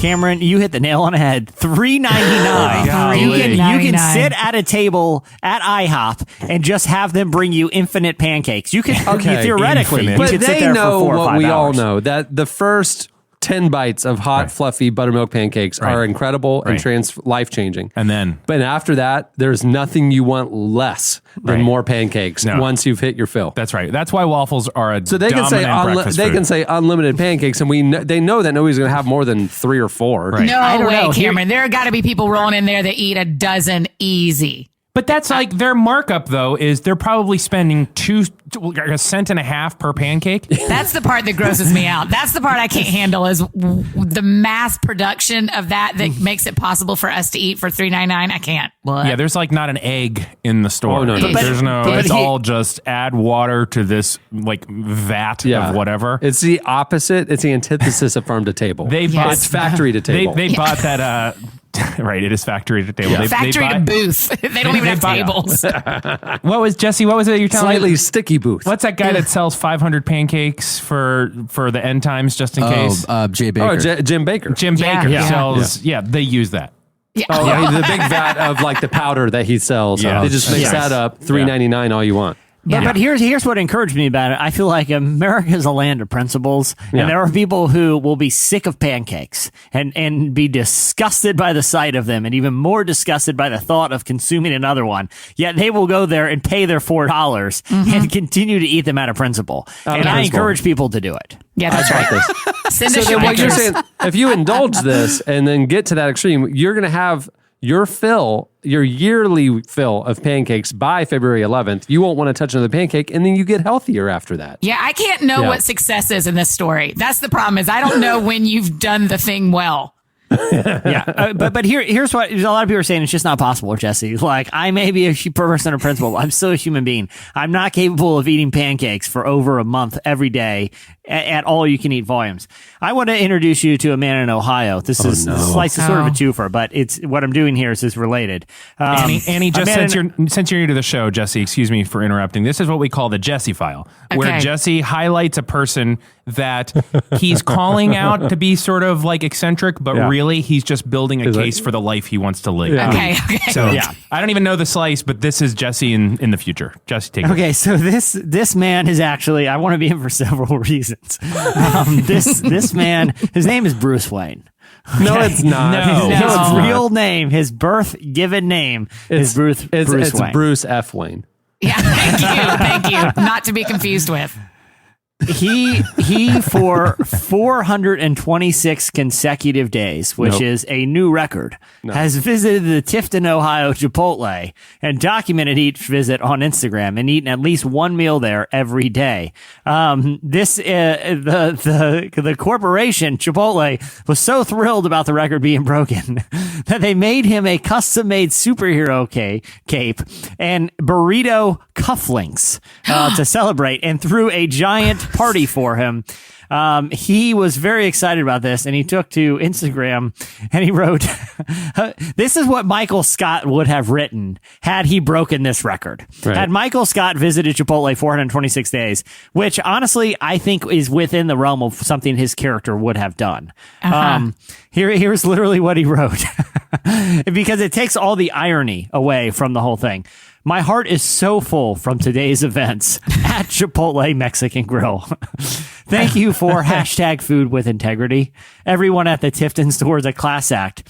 Cameron, you hit the nail on the head. $3.99. You can sit at a table at IHOP and just have them bring you infinite pancakes. You can theoretically, you but could sit they there know for 4 or 5 what we hours. all know, that the first 10 bites of hot, fluffy buttermilk pancakes are incredible and life-changing. And then, but after that, there's nothing you want less than more pancakes once you've hit your fill. That's right. That's why waffles are a so they can say breakfast they food. can say unlimited pancakes, and they know that nobody's going to have more than 3 or 4. Right. No way, Cameron. There got to be people rolling in there that eat a dozen easy. But that's like their markup, though, is they're probably spending $1.50 cents per pancake. That's the part that grosses me out. That's the part I can't handle is the mass production of that makes it possible for us to eat for $3.99. I can't. What? Yeah, there's like not an egg in the store. Oh, no. There's no. It's all just add water to this like vat of whatever. It's the opposite. It's the antithesis of farm to table. It's factory to table. They bought that. Right, it is factory to table. Yeah. Factory to booth. They don't even have tables. What was it you're telling Slightly me? sticky booth. What's that guy that sells 500 pancakes for the end times just in case? Jay Baker. Jim Baker. Jim Baker sells. Yeah, they use that. Yeah. Oh, the big vat of like the powder that he sells. Yeah. They just mix that up. $3.99 all you want. But here's what encouraged me about it. I feel like America is a land of principles, and there are people who will be sick of pancakes and be disgusted by the sight of them, and even more disgusted by the thought of consuming another one. Yet they will go there and pay their $4 and continue to eat them out of principle. And I encourage people to do it. Yeah, that's right. Send us So your then what you're pictures. saying, if you indulge this and then get to that extreme, you're going to have your yearly fill of pancakes by February 11th. You won't want to touch another pancake, and then you get healthier after that. Yeah, I can't know what success is in this story. That's the problem, is I don't know when you've done the thing well. But here's what a lot of people are saying. It's just not possible, Jesse. Like, I may be a person of principle. I'm still a human being. I'm not capable of eating pancakes for over a month every day at all you can eat volumes. I want to introduce you to a man in Ohio. This is sort of a twofer, but it's what I'm doing here is related. Annie, just since you're new to the show, Jesse, excuse me for interrupting. This is what we call the Jesse file, where Jesse highlights a person that he's calling out to be sort of like eccentric, but really he's just building a case for the life he wants to live. Okay. So I don't even know the slice, but this is Jesse in the future. Jesse, take it. Okay, so this man is actually, I want to be him for several reasons. This man, his name is Bruce Wayne. Okay. No, it's not. His real name, his birth given name is Bruce Wayne. It's Bruce F. Wayne. Yeah, thank you. Not to be confused with. He for 426 consecutive days, which is a new record, has visited the Tifton, Ohio Chipotle and documented each visit on Instagram and eaten at least one meal there every day. The corporation Chipotle was so thrilled about the record being broken that they made him a custom-made superhero cape and burrito cufflinks to celebrate, and threw a giant party for him. He was very excited about this, and he took to Instagram and he wrote, this is what Michael Scott would have written had he broken this record. Right. Had Michael Scott visited Chipotle 426 days, which honestly I think is within the realm of something his character would have done. Here's literally what he wrote, because it takes all the irony away from the whole thing. My heart is so full from today's events at Chipotle Mexican Grill. Thank you for #food with integrity. Everyone at the Tifton store is a class act.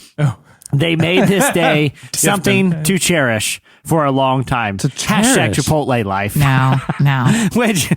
They made this day something to cherish for a long time. #Chipotle life. No. Which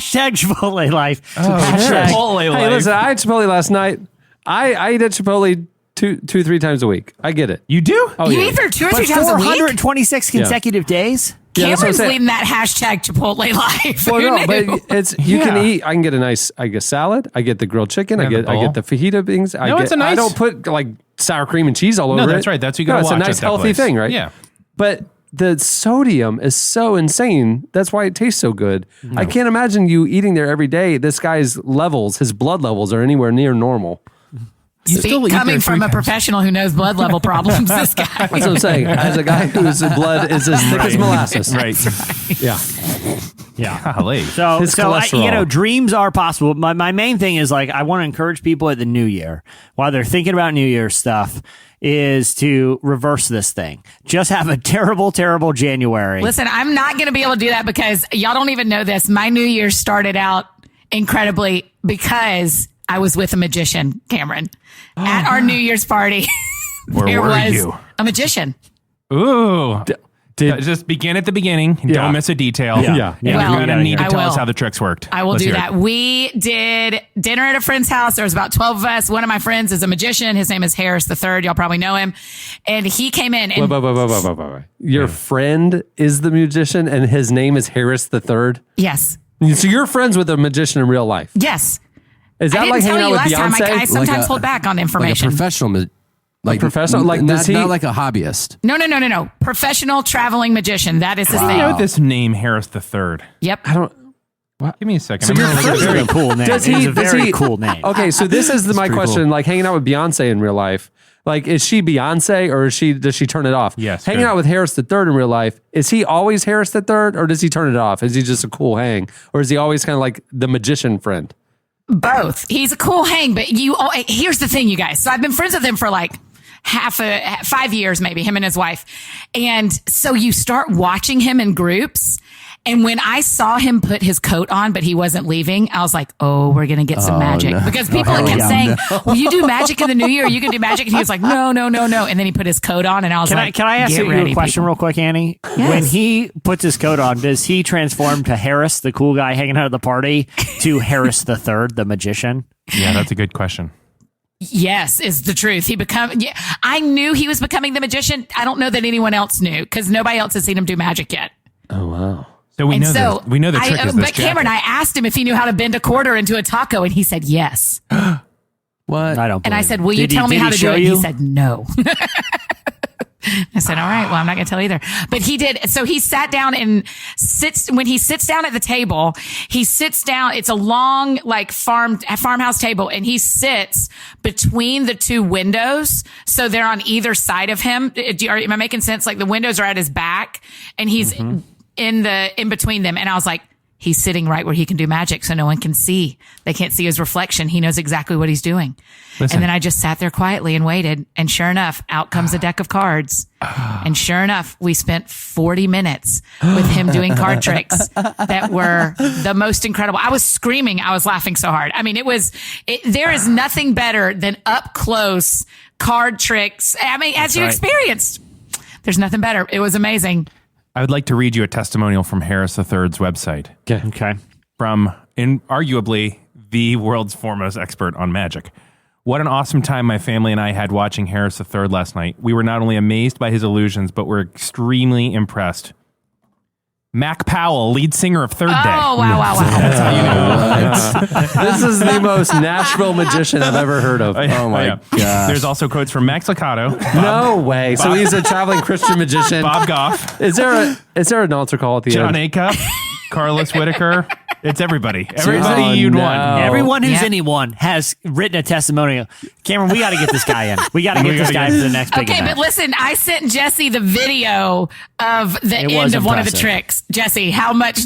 #Chipotle life. Chipotle life. Hey, listen, I had Chipotle last night. I eat at Chipotle 2-3 times a week. I get it. You do? Oh, you eat there 2 or 3 times a week? 426 consecutive days? Cameron's leading that #Chipotle life. Well, no, but it's can eat. I can get a nice. I get salad. I get the grilled chicken. I get the fajita things. I don't put like sour cream and cheese all over it. No, that's right. That's what you got to watch. It's a nice healthy thing, right? Yeah. But the sodium is so insane. That's why it tastes so good. No. I can't imagine you eating there every day. This guy's levels, his blood levels, are anywhere near normal. Coming from a professional who knows blood level problems, this guy. That's what I'm saying. As a guy whose blood is as thick as molasses. Right. Yeah. Golly. So dreams are possible. My main thing is I want to encourage people at the new year, while they're thinking about New Year's stuff, is to reverse this thing. Just have a terrible, terrible January. Listen, I'm not going to be able to do that because y'all don't even know this. My New Year started out incredibly because I was with a magician, Cameron. At our New Year's party, there was a magician. Ooh. Just begin at the beginning. Don't miss a detail. Yeah. You're going to need to tell us how the tricks worked. I will do that. We did dinner at a friend's house. There was about 12 of us. One of my friends is a magician. His name is Harris III. Y'all probably know him. And he came in. And wait. Your friend is the magician and his name is Harris III? Yes. So you're friends with a magician in real life? Yes. Is that like hanging out with Beyonce? I sometimes hold back on information. Like a professional professional? Like, not like a hobbyist. No. Professional traveling magician. That is his name. I know this name, Harris III. Yep. I don't. What? Give me a second. So it's a very cool name. It's a very cool name. Okay, so this is my question. Cool. Like hanging out with Beyonce in real life. Like, is she Beyonce or does she turn it off? Yes. Hanging out with Harris III in real life, is he always Harris III or does he turn it off? Is he just a cool hang? Or is he always kind of like the magician friend? Both. He's a cool hang, but here's the thing, you guys. So I've been friends with him for 5 years, maybe, him and his wife. And so you start watching him in groups And when I saw him put his coat on, but he wasn't leaving, I was like, oh, we're going to get some magic. No. Because people kept saying, will you do magic in the new year? You can do magic. And he was like, no. And then he put his coat on and I was Can I ask you a question real quick, Annie? Yes. When he puts his coat on, does he transform to Harris, the cool guy hanging out at the party, to Harris the Third, the magician? Yeah, that's a good question. Yes, is the truth. I knew he was becoming the magician. I don't know that anyone else knew because nobody else has seen him do magic yet. Oh, wow. So we know the trick is this But Cameron, I asked him if he knew how to bend a quarter into a taco, and he said yes. What? I don't. And I said, "Will you tell me how to do it?" He said, "No." I said, "All right, well, I'm not going to tell either." But he did. So he sat down and when he sits down at the table, he sits down. It's a long, like farmhouse table, and he sits between the two windows. So they're on either side of him. Am I making sense? Like the windows are at his back, and he's in between them. And I was like, he's sitting right where he can do magic so no one can see. They can't see his reflection. He knows exactly what he's doing. Listen. And then I just sat there quietly and waited. And sure enough, out comes a deck of cards. And sure enough, we spent 40 minutes with him doing card tricks that were the most incredible. I was screaming. I was laughing so hard. I mean, there is nothing better than up close card tricks. I mean, as you experienced, there's nothing better. It was amazing. I would like to read you a testimonial from Harris III's website. Okay. From arguably the world's foremost expert on magic. What an awesome time my family and I had watching Harris III last night. We were not only amazed by his illusions, but were extremely impressed. Mac Powell, lead singer of Third Day. Oh, wow. That's how you know. This is the most Nashville magician I've ever heard of. Oh my god! There's also quotes from Max Licato. No way. So he's a traveling Christian magician. Bob Goff. Is there an altar call at the John end? Acuff. Carlos Whitaker. It's everybody. Everybody you'd want. Everyone who's anyone has written a testimonial. Cameron, we got to get this guy in. We got to get this guy for the next big event. But listen, I sent Jesse the video of the end of one of the tricks. Jesse, how much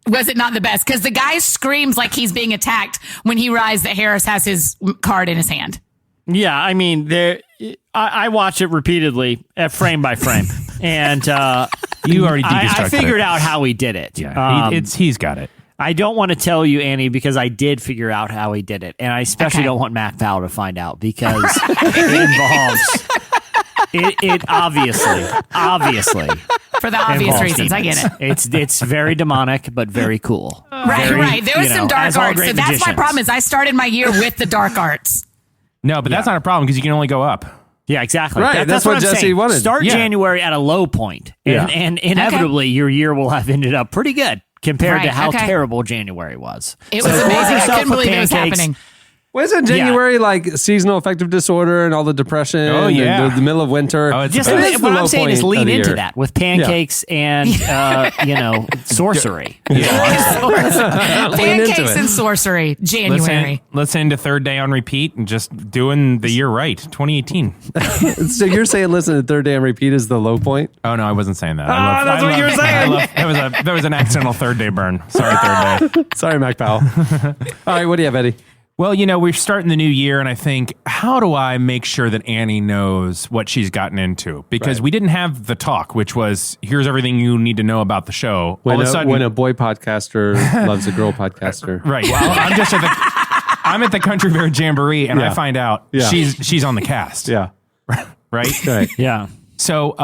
was it not the best? Because the guy screams like he's being attacked when he realizes that Harris has his card in his hand. Yeah, I mean, I watch it repeatedly, frame by frame, and you already I figured out how he did it. Yeah, he's got it. I don't want to tell you, Annie, because I did figure out how he did it, and I especially don't want Mac Powell to find out because it involves it obviously for the obvious reasons. I get it. It's very demonic, but very cool. Right. There was some dark arts. So that's my problem. Is I started my year with the dark arts. No, but that's not a problem because you can only go up. Yeah, exactly. Right, that's what Jesse wanted. Start January at a low point, and inevitably your year will have ended up pretty good compared to how terrible January was. It was amazing. I couldn't believe it was happening. Wasn't January like seasonal affective disorder and all the depression? Oh, yeah. And the middle of winter. Oh, what I'm saying is lean into that with pancakes and sorcery. Pancakes and sorcery. January. Listen to Third Day on repeat and just doing the year right. 2018. So you're saying listen to Third Day on repeat is the low point? Oh no, I wasn't saying that. That's what you were saying. That was an accidental Third Day burn. Sorry, Third Day. Sorry, Mac Powell. All right, what do you have, Eddie? Well, we're starting the new year, and I think, how do I make sure that Annie knows what she's gotten into? Because we didn't have the talk, which was, here's everything you need to know about the show. When a boy podcaster loves a girl podcaster. Right. Well, I'm at the Country Bear Jamboree, and I find out she's on the cast. Yeah. Right? Yeah. So,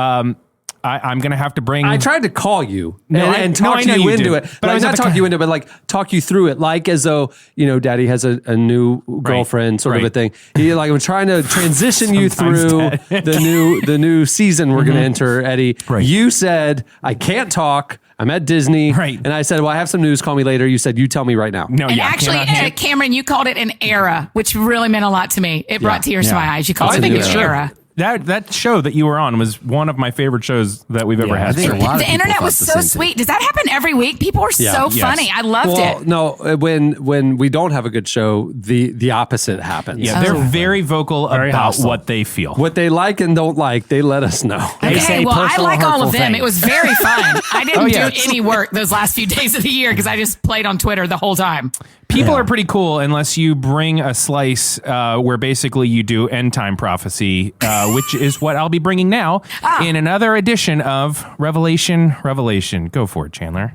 I'm going to have to bring... I tried to call you and talk you into it. But like, not talk you into it, but like talk you through it. Like as though, Daddy has a new girlfriend sort of a thing. I'm trying to transition you through the new season we're going to enter, Eddie. Right. You said, I can't talk. I'm at Disney. Right. And I said, well, I have some news. Call me later. You said, you tell me right now. No, actually, Cameron, you called it an era, which really meant a lot to me. It brought tears to my eyes. You called it an era. That show that you were on was one of my favorite shows that we've ever had. The internet was so sweet. Does that happen every week? People are so funny. I loved it. No, when we don't have a good show, the opposite happens. Yeah, they're very vocal about what they feel. What they like and don't like, they let us know. Okay, well, I like all of them. It was very fun. I didn't do any work those last few days of the year because I just played on Twitter the whole time. People are pretty cool unless you bring a slice where basically you do end time prophecy which is what I'll be bringing now in another edition of Revelation. Go for it, Chandler.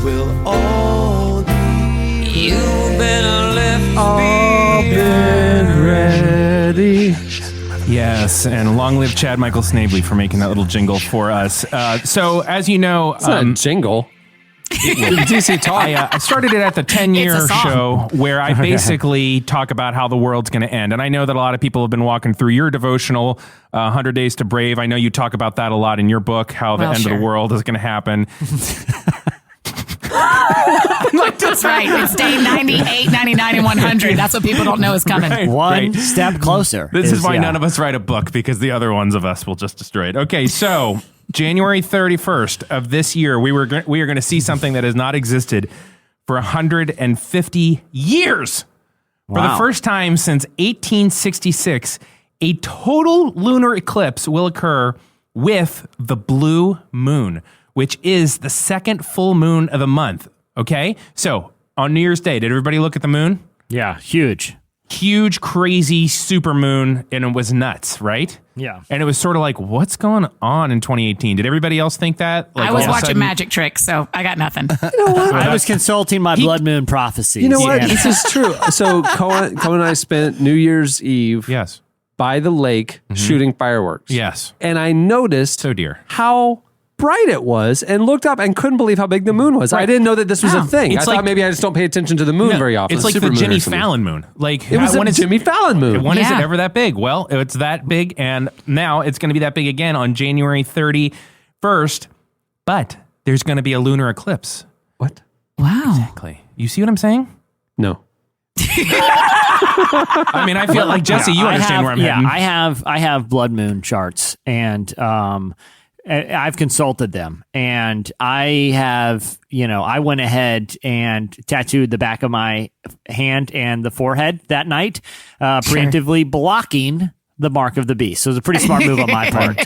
We'll all be. You've been left ready. Yes, and long live Chad Michael Snavely for making that little jingle for us. So, as you know... It's not a jingle. DC Talk. I started it at the 10-year show where I basically talk about how the world's going to end. And I know that a lot of people have been walking through your devotional, 100 Days to Brave. I know you talk about that a lot in your book, how the end of the world is going to happen. That's right. It's day 98, 99, and 100. That's what people don't know is coming. Right, One step closer. This is why none of us write a book, because the other ones of us will just destroy it. Okay, so January 31st of this year, we are going to see something that has not existed for 150 years. Wow. For the first time since 1866, a total lunar eclipse will occur with the blue moon, which is the second full moon of the month. Okay, so on New Year's Day, did everybody look at the moon? Yeah, huge, crazy super moon, and it was nuts, right? Yeah. And it was sort of like, what's going on in 2018? Did everybody else think that? Like, I was watching Magic Tricks, so I got nothing. You know what? I was consulting my blood moon prophecies. You know what? This is true. So Cohen and I spent New Year's Eve by the lake shooting fireworks. Yes. And I noticed how bright it was and looked up and couldn't believe how big the moon was. Right. I didn't know that this was a thing. I thought maybe I just don't pay attention to the moon very often. It's like the Jimmy Fallon moon. Like it was a Jimmy Fallon moon. When is it ever that big? Well, it's that big, and now it's going to be that big again on January 31st. But there's going to be a lunar eclipse. What? Wow. Exactly. You see what I'm saying? No. I mean, I feel like Jesse, you understand where I'm heading. Yeah, I have blood moon charts, and I've consulted them, and I have, I went ahead and tattooed the back of my hand and the forehead that night, preemptively blocking the mark of the beast. So it was a pretty smart move on my part.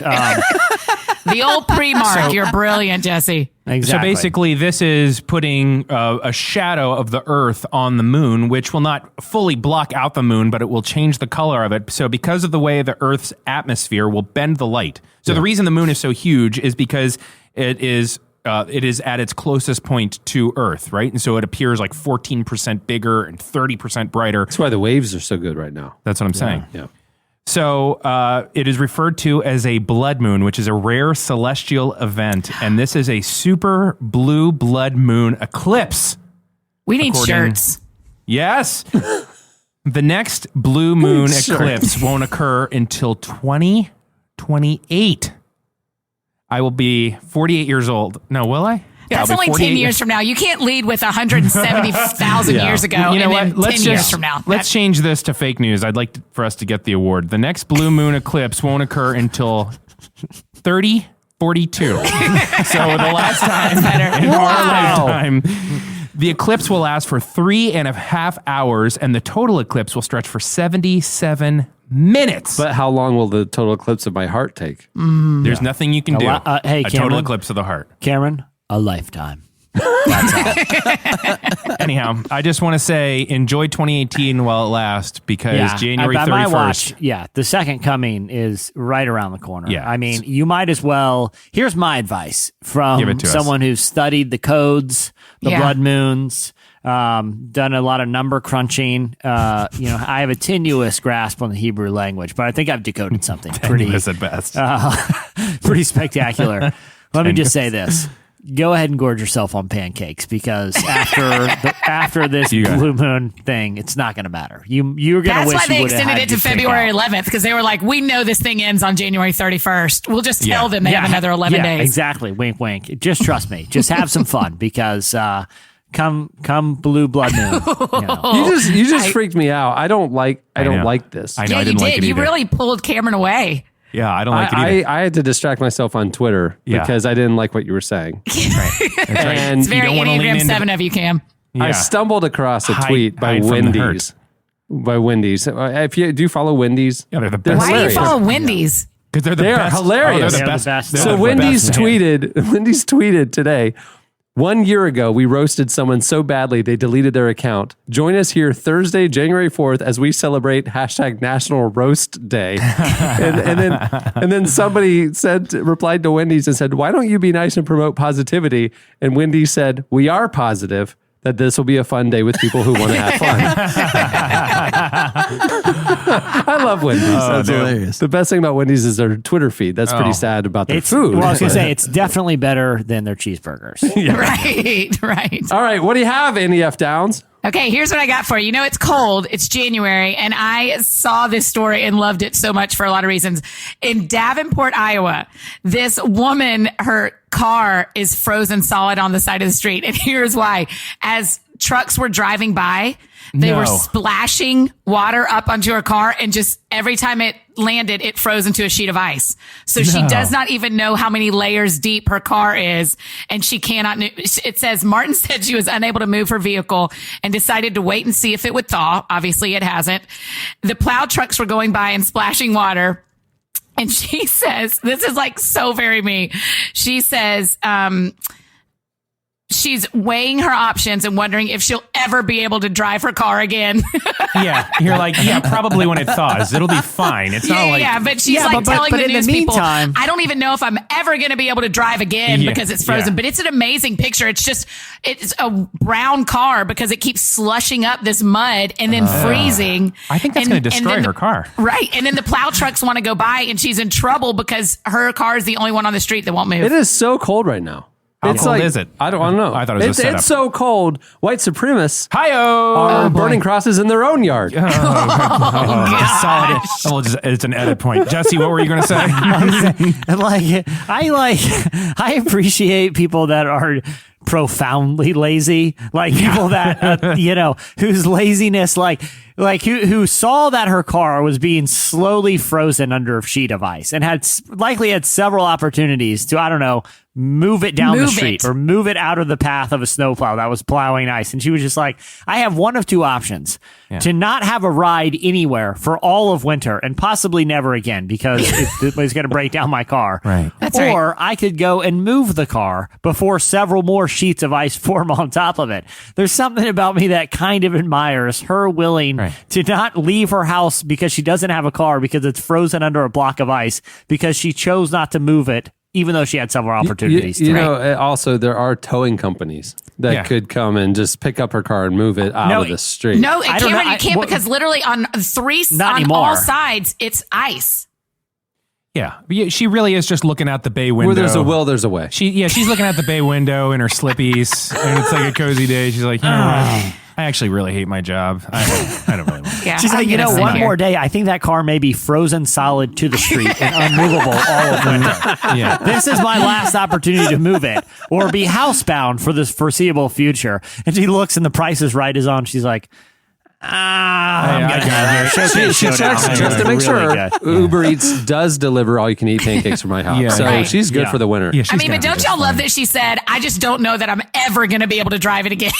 The old pre-mark. You're brilliant, Jesse. Exactly. So basically, this is putting a shadow of the Earth on the moon, which will not fully block out the moon, but it will change the color of it. So because of the way the Earth's atmosphere will bend the light. So the reason the moon is so huge is because it is at its closest point to Earth, right? And so it appears like 14% bigger and 30% brighter. That's why the waves are so good right now. That's what I'm saying. Yeah. So it is referred to as a blood moon, which is a rare celestial event. And this is a super blue blood moon eclipse. We need shirts. Yes. The next blue moon eclipse won't occur until 2028. I will be 48 years old. No, will I? Yeah, that's only 10 years from now. You can't lead with 170,000 years ago. You know and what? then 10 years from now. Let's change this to fake news. I'd like for us to get the award. The next blue moon eclipse won't occur until 3042. So the last time in our lifetime, the eclipse will last for 3.5 hours, and the total eclipse will stretch for 77 minutes. But how long will the total eclipse of my heart take? There's nothing you can do. Hey, a total eclipse of the heart. Cameron, a lifetime. Anyhow, I just want to say enjoy 2018 while it lasts, because January 31st. My watch, the second coming is right around the corner. Yeah. I mean, you might as well. Here's my advice from someone who's studied the codes, the blood moons, done a lot of number crunching. I have a tenuous grasp on the Hebrew language, but I think I've decoded something pretty at best. Pretty spectacular. Let me just say this. Go ahead and gorge yourself on pancakes, because after this blue moon thing, it's not going to matter. You're going to wish you would have. That's why they extended it to February 11th, because they were like, we know this thing ends on January 31st. We'll just tell them they have another 11 days. Exactly. Wink, wink. Just trust me. Just have some fun, because come blue blood moon. You just freaked me out. I don't like this. I know. Yeah, I didn't you like did. it You either. really pulled Cameron away. Yeah, I don't like it either. I had to distract myself on Twitter because I didn't like what you were saying. That's right. And it's very Enneagram 7 of you, Cam. Yeah. I stumbled across a tweet by Wendy's. If you do you follow Wendy's? Yeah, they're the best. Why do you follow Wendy's? Because they're the best. They are hilarious. they're the best. So Wendy's tweeted today, 1 year ago, we roasted someone so badly they deleted their account. Join us here Thursday, January 4th, as we celebrate #National Roast Day. and then somebody replied to Wendy's and said, "Why don't you be nice and promote positivity?" And Wendy said, "We are positive that this will be a fun day with people who want to have fun." I love Wendy's. That's hilarious. The best thing about Wendy's is their Twitter feed. That's pretty sad about their food. Well, I was going to say, it's definitely better than their cheeseburgers. Right. All right, what do you have, NEF Downs? Okay, here's what I got for you. You know, it's cold. It's January, and I saw this story and loved it so much for a lot of reasons. In Davenport, Iowa, this woman, her car is frozen solid on the side of the street. And here's why. As trucks were driving by, they were splashing water up onto her car, and just every time it landed, it froze into a sheet of ice. So she does not even know how many layers deep her car is, and she cannot. It says Martin said she was unable to move her vehicle and decided to wait and see if it would thaw. Obviously, it hasn't. The plow trucks were going by and splashing water. And she says, this is like so very me. She says, she's weighing her options and wondering if she'll ever be able to drive her car again. Yeah. You're like, yeah, probably when it thaws. It'll be fine. It's not like... Yeah, but she's telling the news people, I don't even know if I'm ever going to be able to drive again because it's frozen. But it's an amazing picture. It's a brown car because it keeps slushing up this mud and then freezing. I think that's going to destroy her car. Right. And then the plow trucks want to go by, and she's in trouble because her car is the only one on the street that won't move. It is so cold right now. How cold is it? I don't know. I thought it was a setup. It's so cold. White supremacists Hi-oh! are burning crosses in their own yard. Solid. It's an edit point. Jesse, what were you going to say? I appreciate people that are profoundly lazy, like people that whose laziness, who saw that her car was being slowly frozen under a sheet of ice and had several opportunities to move it down the street or move it out of the path of a snowplow that was plowing ice. And she was just like, I have one of two options: to not have a ride anywhere for all of winter and possibly never again because it was going to break down my car. Right. Or I could go and move the car before several more sheets of ice form on top of it. There's something about me that kind of admires her willing to not leave her house because she doesn't have a car because it's frozen under a block of ice because she chose not to move it, even though she had several opportunities. Also, there are towing companies that could come and just pick up her car and move it out of the street. No, Cameron, you can't because literally on all sides, it's ice. Yeah, she really is just looking out the bay window. Where there's a will, there's a way. She's looking out the bay window in her slippies, and it's like a cozy day. She's like, you know what? I actually really hate my job. I don't really want it. She's like, one more day, I think that car may be frozen solid to the street and unmovable all of winter. Yeah. This is my last opportunity to move it or be housebound for this foreseeable future. And she looks and the Price is Right is on. She's like, she checks just to make sure Uber Eats does deliver all you can eat pancakes from my house. So she's good for the winter. Yeah, but don't y'all love that she said, I just don't know that I'm ever going to be able to drive it again.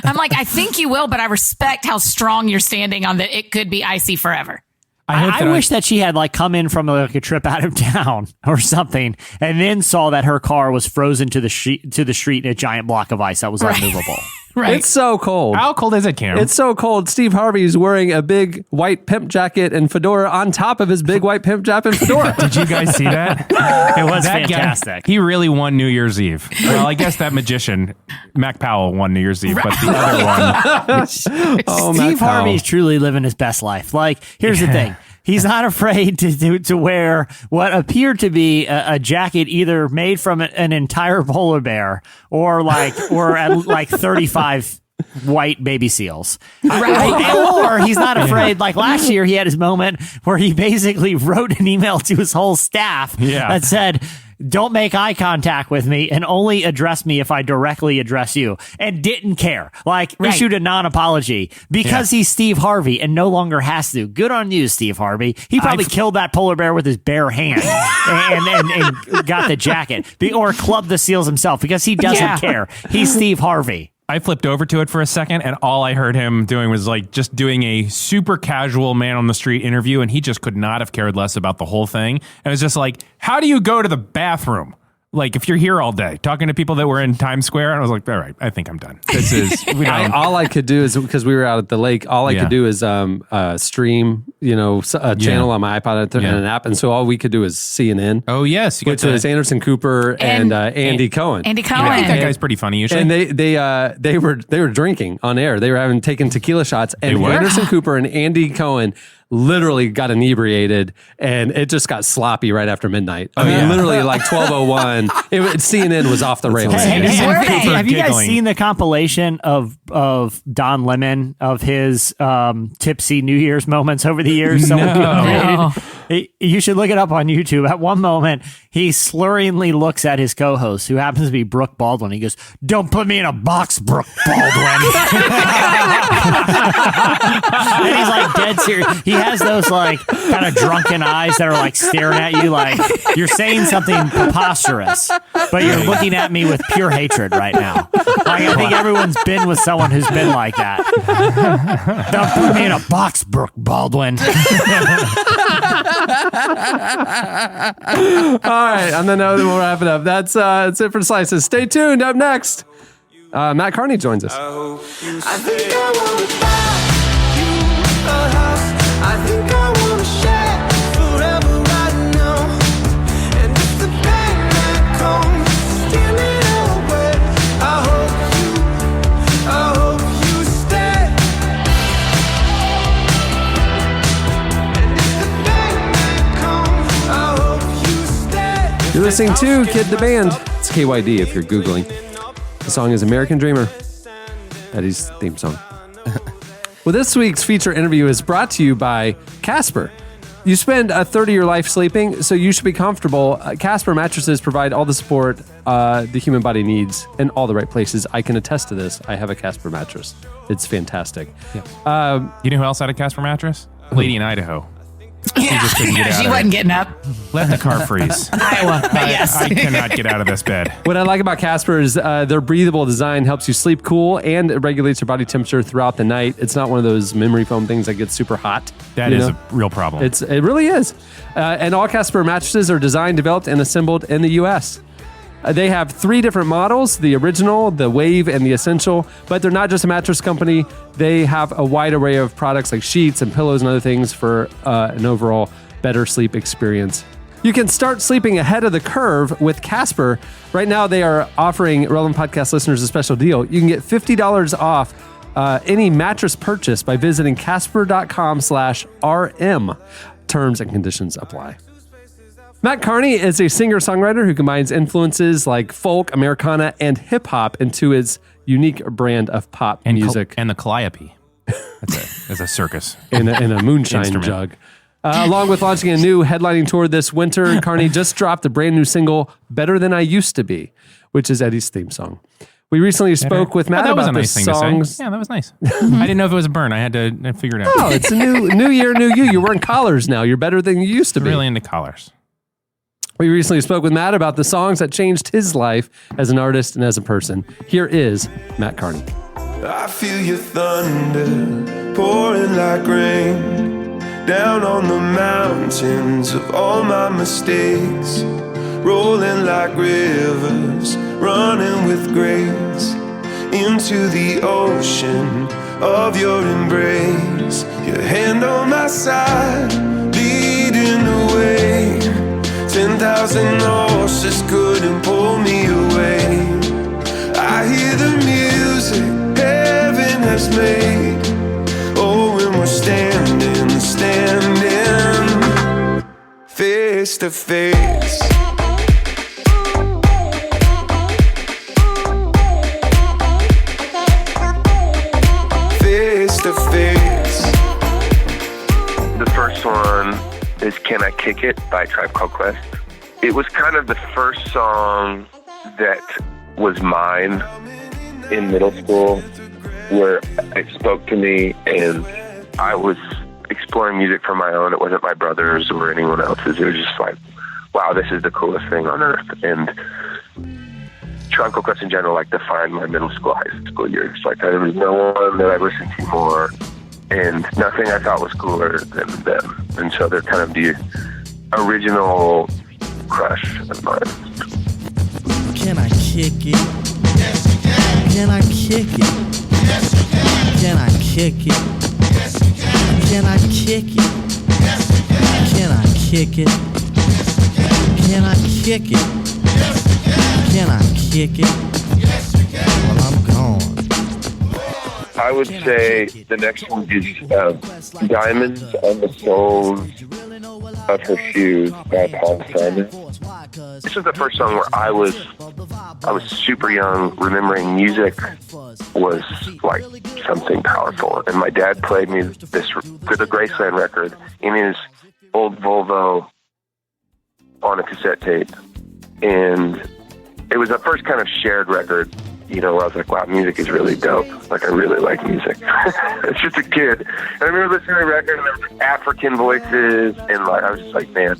I'm like, I think you will, but I respect how strong you're standing on that it could be icy forever. I wish that she had come in from a trip out of town or something and then saw that her car was frozen to the street in a giant block of ice that was unmovable. Right. It's so cold. How cold is it, Cameron? It's so cold. Steve Harvey's wearing a big white pimp jacket and fedora on top of his big white pimp jacket and fedora. Did you guys see that? It was fantastic. He really won New Year's Eve. Well, I guess that magician, Mac Powell, won New Year's Eve, but the other one... Steve Harvey's truly living his best life. Here's the thing. He's not afraid to wear what appeared to be a jacket either made from an entire polar bear or 35 white baby seals. Or he's not afraid. Last year, he had his moment where he basically wrote an email to his whole staff that said, don't make eye contact with me and only address me if I directly address you, and didn't care. Issued a non-apology because he's Steve Harvey and no longer has to. Good on you, Steve Harvey. He probably killed that polar bear with his bare hand and got the jacket or clubbed the seals himself because he doesn't care. He's Steve Harvey. I flipped over to it for a second, and all I heard him doing was just doing a super casual man on the street interview, and he just could not have cared less about the whole thing. And it was just like, how do you go to the bathroom? like if you're here all day talking to people that were in Times Square, and I was like, all right, I think I'm done. This is all I could do is, because we were out at the lake, all I could do is stream, a channel on my iPod and an app, and so all we could do is CNN. Oh yes, which was Anderson Cooper and Andy Cohen. Andy Cohen. I think that guy's pretty funny usually. And they were drinking on air. They were taking tequila shots, and Anderson Cooper and Andy Cohen literally got inebriated, and it just got sloppy right after midnight. I mean, literally like 12:01. CNN was off the rails. Have you guys seen the compilation of Don Lemon of his tipsy New Year's moments over the years? No. You should look it up on YouTube. At one moment, he slurringly looks at his co-host, who happens to be Brooke Baldwin. He goes, "Don't put me in a box, Brooke Baldwin." And he's like dead serious. He has those like kind of drunken eyes that are like staring at you like you're saying something preposterous, but you're looking at me with pure hatred right now. Like, I think everyone's been with someone who's been like that. Don't put me in a box, Brooke Baldwin. All right, on the note, we'll wrap it up. That's it for Slices. Stay tuned. Up next, Mat Kearney joins us. I think I wanna buy you a house. I think I wanna share forever right now. And if the bad man comes, steal it away. I hope you stay. And if the bad man comes, I hope you stay. You're listening to Kid the Band. It's KYD if you're Googling. The song is American Dreamer. Eddie's theme song. Well, this week's feature interview is brought to you by Casper. You spend a third of your life sleeping, so you should be comfortable. Casper mattresses provide all the support the human body needs in all the right places. I can attest to this. I have a Casper mattress. It's fantastic. Yeah. You know who else had a Casper mattress? Lady in Idaho. She just couldn't get out She of wasn't it. getting up. Let the car freeze. Iowa, but yes. I cannot get out of this bed. What I like about Casper is their breathable design helps you sleep cool, and it regulates your body temperature throughout the night. It's not one of those memory foam things that gets super hot. That is a real problem. It really is. And all Casper mattresses are designed, developed, and assembled in the U.S. They have 3 different models, the original, the Wave, and the Essential, but they're not just a mattress company. They have a wide array of products like sheets and pillows and other things for an overall better sleep experience. You can start sleeping ahead of the curve with Casper. Right now, they are offering Relevant Podcast listeners a special deal. You can get $50 off any mattress purchase by visiting casper.com/RM. Terms and conditions apply. Mat Kearney is a singer-songwriter who combines influences like folk, Americana, and hip-hop into his unique brand of pop music. And the calliope. That's a circus. in a moonshine jug. Along with launching a new headlining tour this winter, Kearney just dropped a brand new single, Better Than I Used to Be, which is Eddie's theme song. We recently spoke with Matt about the songs. Yeah, that was nice. I didn't know if it was a burn. I had to figure it out. Oh, it's a new year, new you. You're wearing collars now. You're better than you used to be. Really into collars. We recently spoke with Matt about the songs that changed his life as an artist and as a person. Here is Mat Kearney. I feel your thunder pouring like rain down on the mountains of all my mistakes, rolling like rivers, running with grace into the ocean of your embrace. Your hand on my side, leading the way. 10,000 horses couldn't pull me away. I hear the music heaven has made. Oh, and we're standing face to face. Face to face. The first one is Can I Kick It by Tribe Called Quest. It was kind of the first song that was mine in middle school, where it spoke to me and I was exploring music for my own. It wasn't my brother's or anyone else's. It was just like, wow, this is the coolest thing on earth. And Tribe Called Quest in general, like, defined my middle school, high school years. Like, there was no one that I listened to more and nothing I thought was cooler than them. And so they're kind of the original crush of mine. Can I kick it? Yes, you can. Can I kick it? Yes, you can. Can I kick it? Yes, you can. Can I kick it? Yes, you can. Can I kick it? Yes, you can. Can I kick it? Yes, you can. Can I kick it? Yes, you can. Well, I'm gone. I would say the next one is Diamonds on the Soles of Her Shoes by Paul Simon. This was the first song where I was super young, remembering music was like something powerful. And my dad played me the Graceland record in his old Volvo on a cassette tape. And it was the first kind of shared record, you know, where I was like, wow, music is really dope. Like, I really like music. It's just a kid. And I remember listening to the record, and there were African voices, and like, I was just like, man,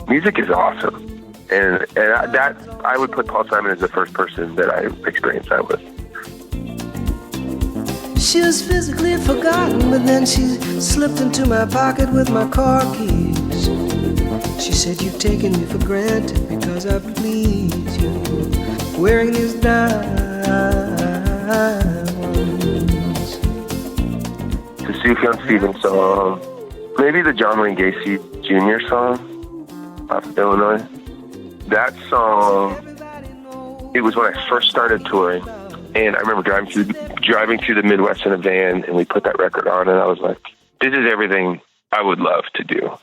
music is awesome. And that, I would put Paul Simon as the first person that I experienced that with. She was physically forgotten, but then she slipped into my pocket with my car keys. She said, you've taken me for granted because I please you. Wearing these diamonds. The Sufjan Stevens song, maybe the John Wayne Gacy Jr. song out of Illinois. That song, it was when I first started touring, and I remember driving through the Midwest in a van, and we put that record on, and I was like, this is everything I would love to do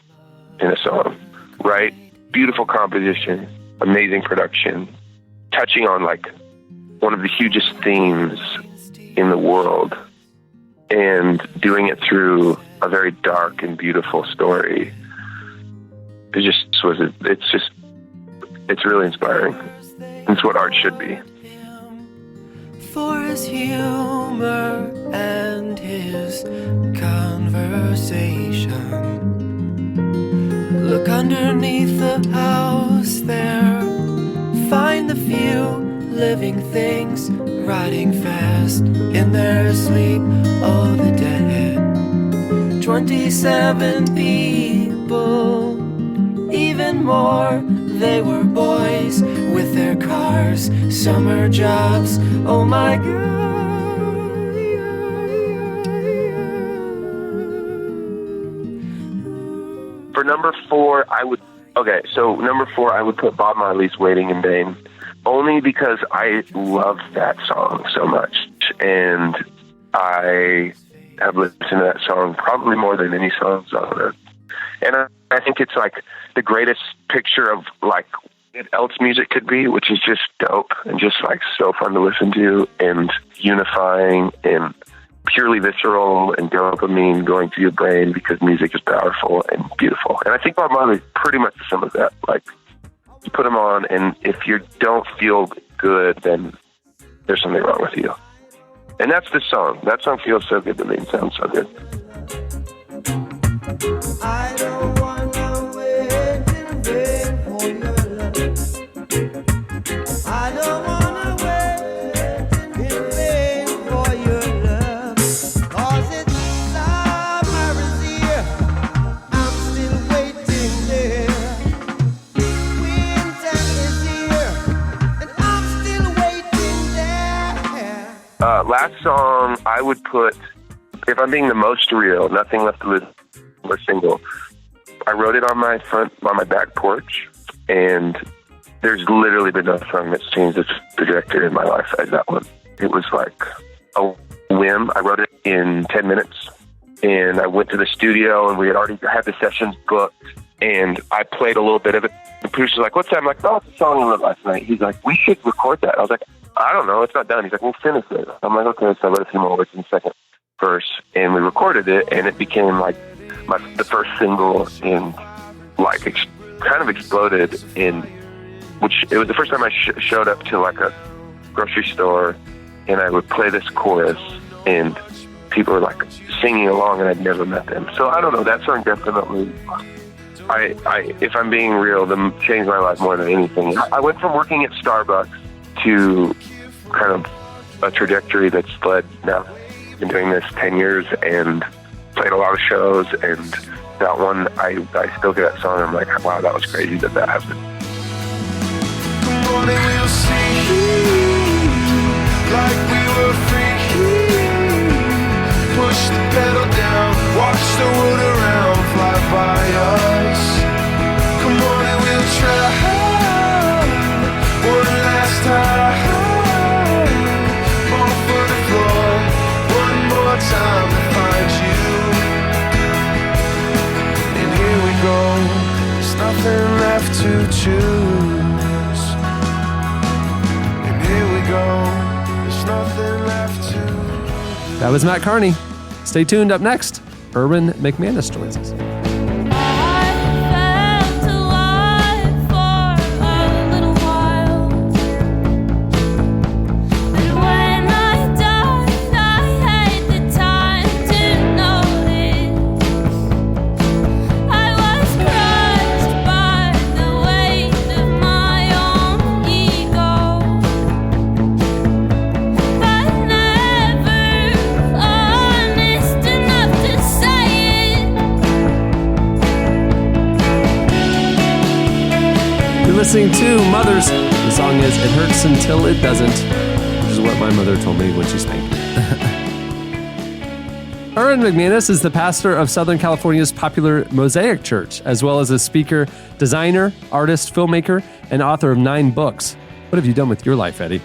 in a song, right? Beautiful composition, amazing production, touching on like one of the hugest themes in the world, and doing it through a very dark and beautiful story. It's really inspiring. It's what art should be. For his humor and his conversation. Look underneath the house there. Find the few living things riding fast in their sleep. Oh, the dead. 27 people, even more. They were boys with their cars, summer jobs. Oh my God. For number 4, I would put Bob Marley's Waiting in Vain, only because I love that song so much. And I have listened to that song probably more than any songs on it. And I think it's like the greatest picture of like what else music could be, which is just dope and just like so fun to listen to and unifying and purely visceral and dopamine going through your brain because music is powerful and beautiful. And I think Bob Marley is pretty much some of that. Like, you put them on, and if you don't feel good, then there's something wrong with you. And that's the song. That song feels so good to me and sounds so good. I don't wanna wait in vain for your love. I don't wanna wait in vain for your love. 'Cause it's summer is here. I'm still waiting there. Winter is here, and I'm still waiting there. Last song I would put, if I'm being the most real, Nothing Left to Lose, or single. I wrote it on my back porch, and there's literally been no song that's changed the trajectory in my life as that one. It was like a whim. I wrote it in 10 minutes, and I went to the studio, and we had already had the sessions booked, and I played a little bit of it. The producer's like, what's that? I'm like, oh, it's a song I wrote last night. He's like, we should record that. I was like, I don't know, it's not done. He's like, we'll finish it. I'm like, okay, so I wrote a few more words in the second verse, and we recorded it, and it became like the first single, and like kind of exploded in, which it was the first time I showed up to like a grocery store, and I would play this chorus, and people were like singing along, and I'd never met them. So I don't know, that song definitely, if I'm being real, changed my life more than anything. I went from working at Starbucks to kind of a trajectory that's led now. I've been doing this 10 years and played a lot of shows, and that one, I still get that song, and I'm like, wow, that was crazy that happened. Morning we'll see like we were free. Push the pedal down, watch the world around fly by us. Come on and we'll try one last time. Fall for the floor, one more time to find you. And here we go, there's nothing left to choose. And here we go, there's nothing left to. That was Mat Kearney. Stay tuned. Up next, Erwin McManus joins us. Listening to Mothers. The song is It Hurts Until It Doesn't, which is what my mother told me when she spanked me. Erwin McManus is the pastor of Southern California's popular Mosaic Church, as well as a speaker, designer, artist, filmmaker, and author of 9 books. What have you done with your life, Eddie?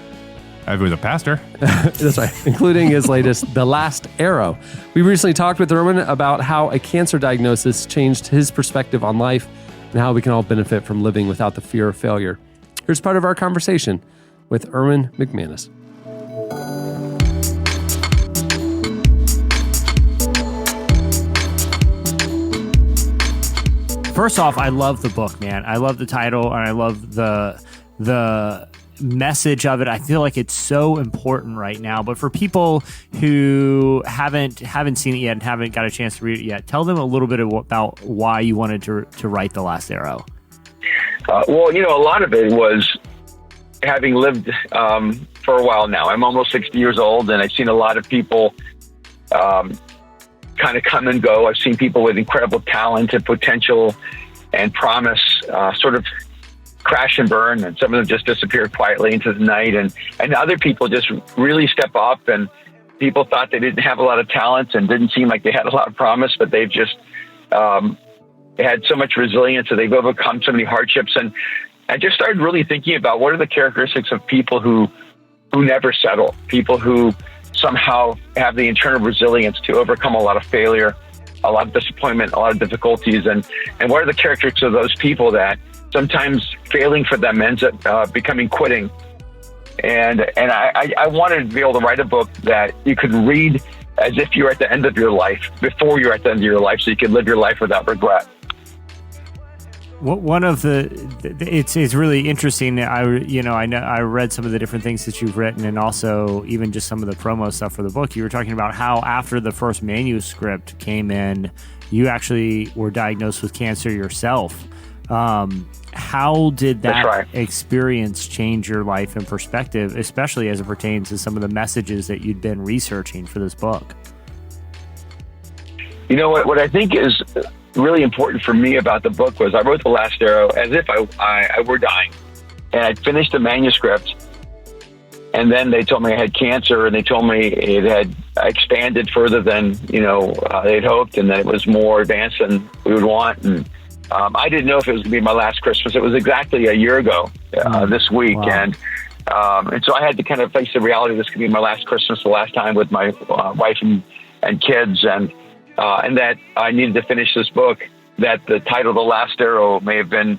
I was a pastor. That's right, including his latest, The Last Arrow. We recently talked with Erwin about how a cancer diagnosis changed his perspective on life and how we can all benefit from living without the fear of failure. Here's part of our conversation with Erwin McManus. First off, I love the book, man. I love the title, and I love the message of it. I feel like it's so important right now. But for people who haven't seen it yet and haven't got a chance to read it yet, tell them a little bit about why you wanted to write The Last Arrow. Well, a lot of it was having lived for a while now. I'm almost 60 years old, and I've seen a lot of people kind of come and go. I've seen people with incredible talent and potential and promise sort of crash and burn, and some of them just disappear quietly into the night, and other people just really step up, and people thought they didn't have a lot of talent and didn't seem like they had a lot of promise, but they've just had so much resilience, and they've overcome so many hardships. And I just started really thinking about what are the characteristics of people who never settle, people who somehow have the internal resilience to overcome a lot of failure, a lot of disappointment, a lot of difficulties, and what are the characteristics of those people that sometimes failing for them ends up becoming quitting. And I wanted to be able to write a book that you could read as if you're at the end of your life, before you're at the end of your life, so you can live your life without regret. One of it's really interesting. I read some of the different things that you've written, and also even just some of the promo stuff for the book. You were talking about how after the first manuscript came in, you actually were diagnosed with cancer yourself. How did that experience change your life and perspective, especially as it pertains to some of the messages that you'd been researching for this book? What I think is really important for me about the book was I wrote The Last Arrow as if I were dying, and I'd finished the manuscript, and then they told me I had cancer, and they told me it had expanded further than they'd hoped, and that it was more advanced than we would want. And I didn't know if it was going to be my last Christmas. It was exactly a year ago this week. Wow. And so I had to kind of face the reality this could be my last Christmas, the last time with my wife and kids, and that I needed to finish this book, that the title, The Last Arrow, may have been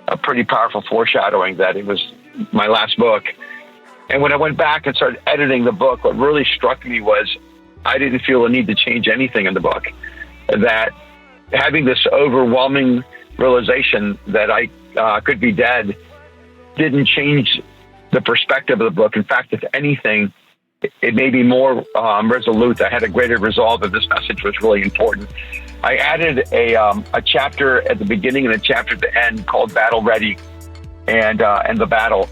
a pretty powerful foreshadowing that it was my last book. And when I went back and started editing the book, what really struck me was I didn't feel a need to change anything in the book. That having this overwhelming realization that I could be dead didn't change the perspective of the book. In fact, if anything, it made me more resolute. I had a greater resolve that this message was really important. I added a chapter at the beginning and a chapter at the end called Battle Ready and the Battle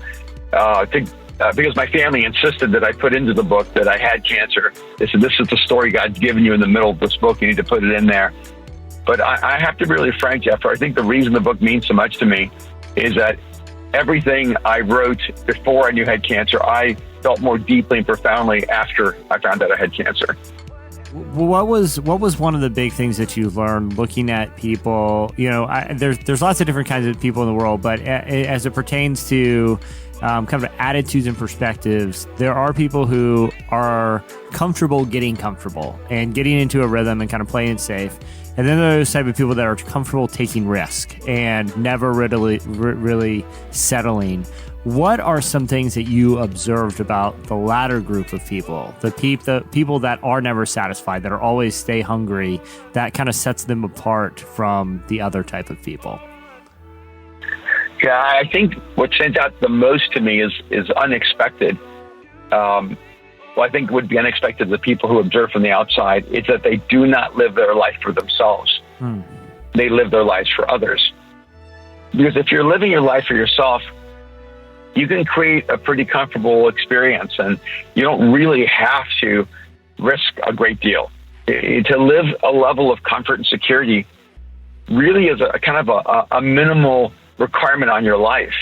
because my family insisted that I put into the book that I had cancer. They said, this is the story God's given you in the middle of this book. You need to put it in there. But I have to be really frank, Jeff. I think the reason the book means so much to me is that everything I wrote before I knew I had cancer, I felt more deeply and profoundly after I found out I had cancer. What was one of the big things that you learned looking at people? There's lots of different kinds of people in the world, but as it pertains to kind of attitudes and perspectives, there are people who are comfortable getting comfortable and getting into a rhythm and kind of playing it safe. And then there are those type of people that are comfortable taking risk and never really settling. What are some things that you observed about the latter group of people, the people that are never satisfied, that are always stay hungry, that kind of sets them apart from the other type of people? Yeah, I think what stands out the most to me is unexpected. I think would be unexpected to the people who observe from the outside is that they do not live their life for themselves. They live their lives for others. Because if you're living your life for yourself, you can create a pretty comfortable experience, and you don't really have to risk a great deal. To live a level of comfort and security really is a kind of a minimal requirement on your life.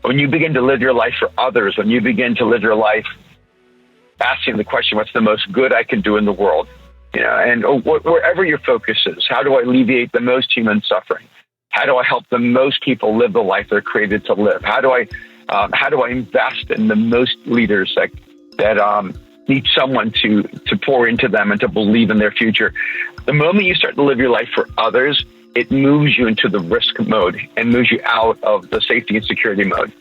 When you begin to live your life for others, when you begin to live your life asking the question, what's the most good I can do in the world? And wherever your focus is, how do I alleviate the most human suffering? How do I help the most people live the life they're created to live? How do I invest in the most leaders that need someone to pour into them and to believe in their future? The moment you start to live your life for others, it moves you into the risk mode and moves you out of the safety and security mode.